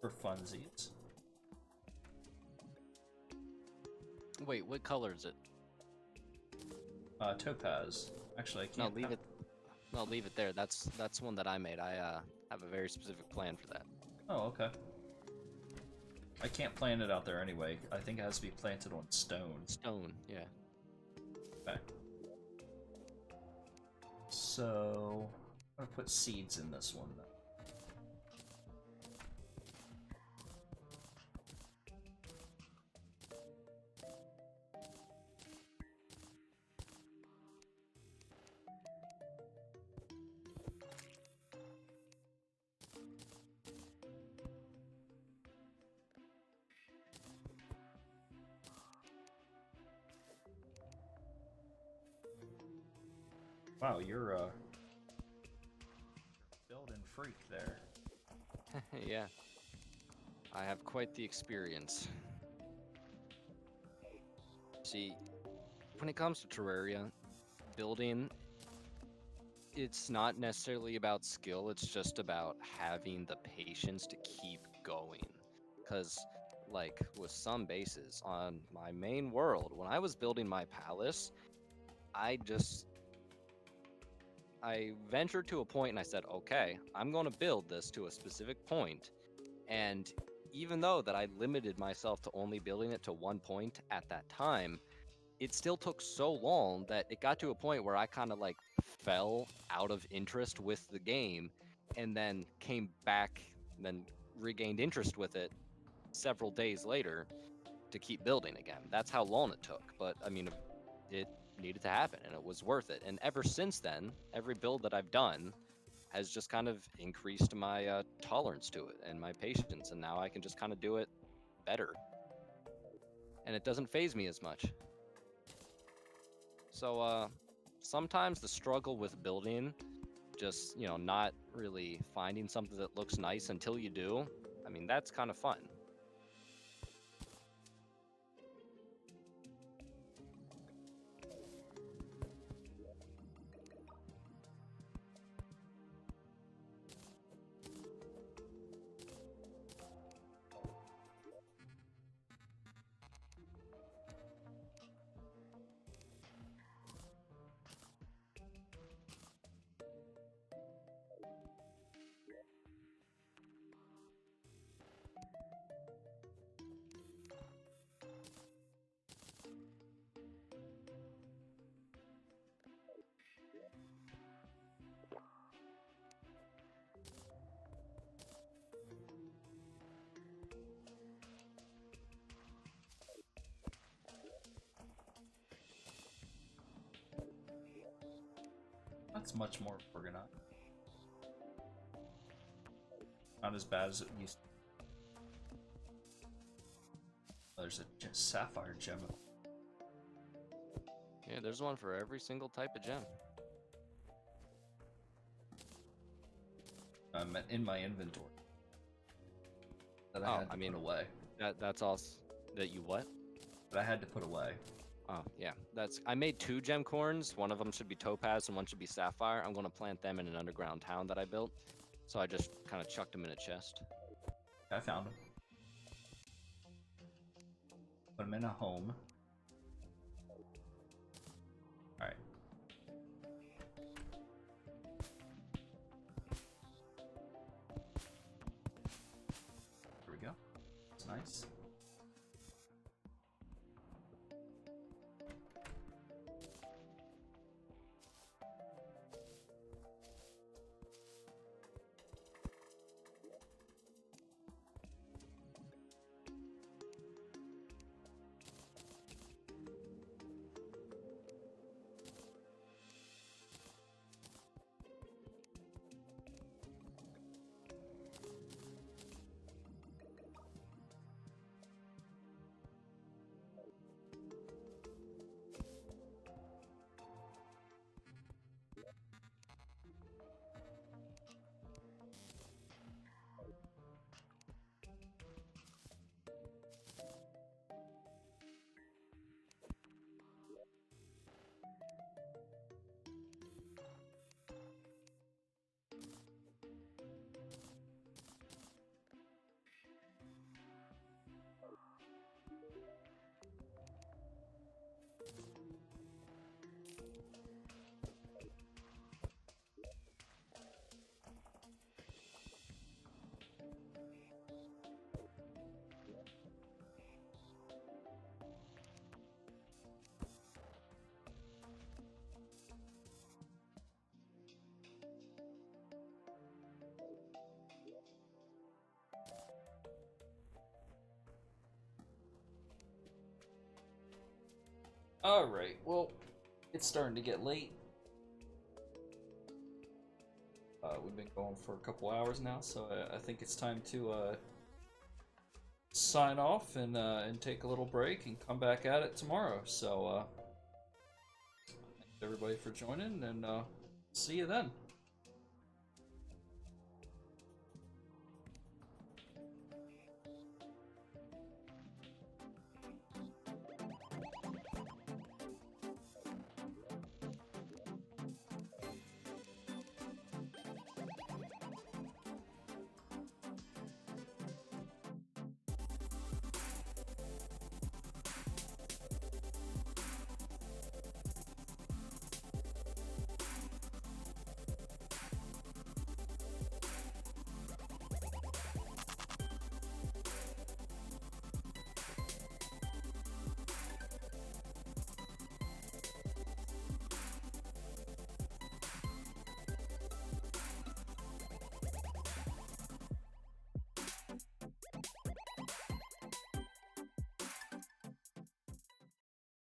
For funsies. Wait, what color is it? Topaz. Actually, I No, can't. leave it. No, leave it there. That's one that I made. I have a very specific plan for that. Oh, okay. I can't plant it out there anyway. I think it has to be planted on stone. Stone, yeah. Okay. So, I'm gonna put seeds in this one then. Wow, you're a building freak there. Yeah. I have quite the experience. See, when it comes to Terraria, building, it's not necessarily about skill, it's just about having the patience to keep going. Because, like, with some bases on my main world, when I was building my palace, I ventured to a point and I said, okay, I'm going to build this to a specific point. And even though that I limited myself to only building it to one point at that time, it still took so long that it got to a point where I kind of like fell out of interest with the game and then came back, then regained interest with it several days later to keep building again. That's how long it took. But I mean, it needed to happen and it was worth it. And ever since then, every build that I've done has just kind of increased my tolerance to it and my patience. And now I can just kind of do it better. And it doesn't phase me as much. So sometimes the struggle with building, just, you know, not really finding something that looks nice until you do, I mean, that's kind of fun. That's much more organized. Not as bad as it used to be. There's a sapphire gem. Yeah, there's one for every single type of gem. In my inventory. That I had to put away. That's all that you what? That I had to put away. Oh, yeah. I made 2 gem corns. One of them should be topaz and one should be sapphire. I'm going to plant them in an underground town that I built. So I just kind of chucked them in a chest. I found them. Put them in a home. Alright. There we go. That's nice. Alright, well, it's starting to get late. We've been going for a couple hours now, so I think it's time to sign off and take a little break and come back at it tomorrow. So, thanks everybody for joining, and see you then.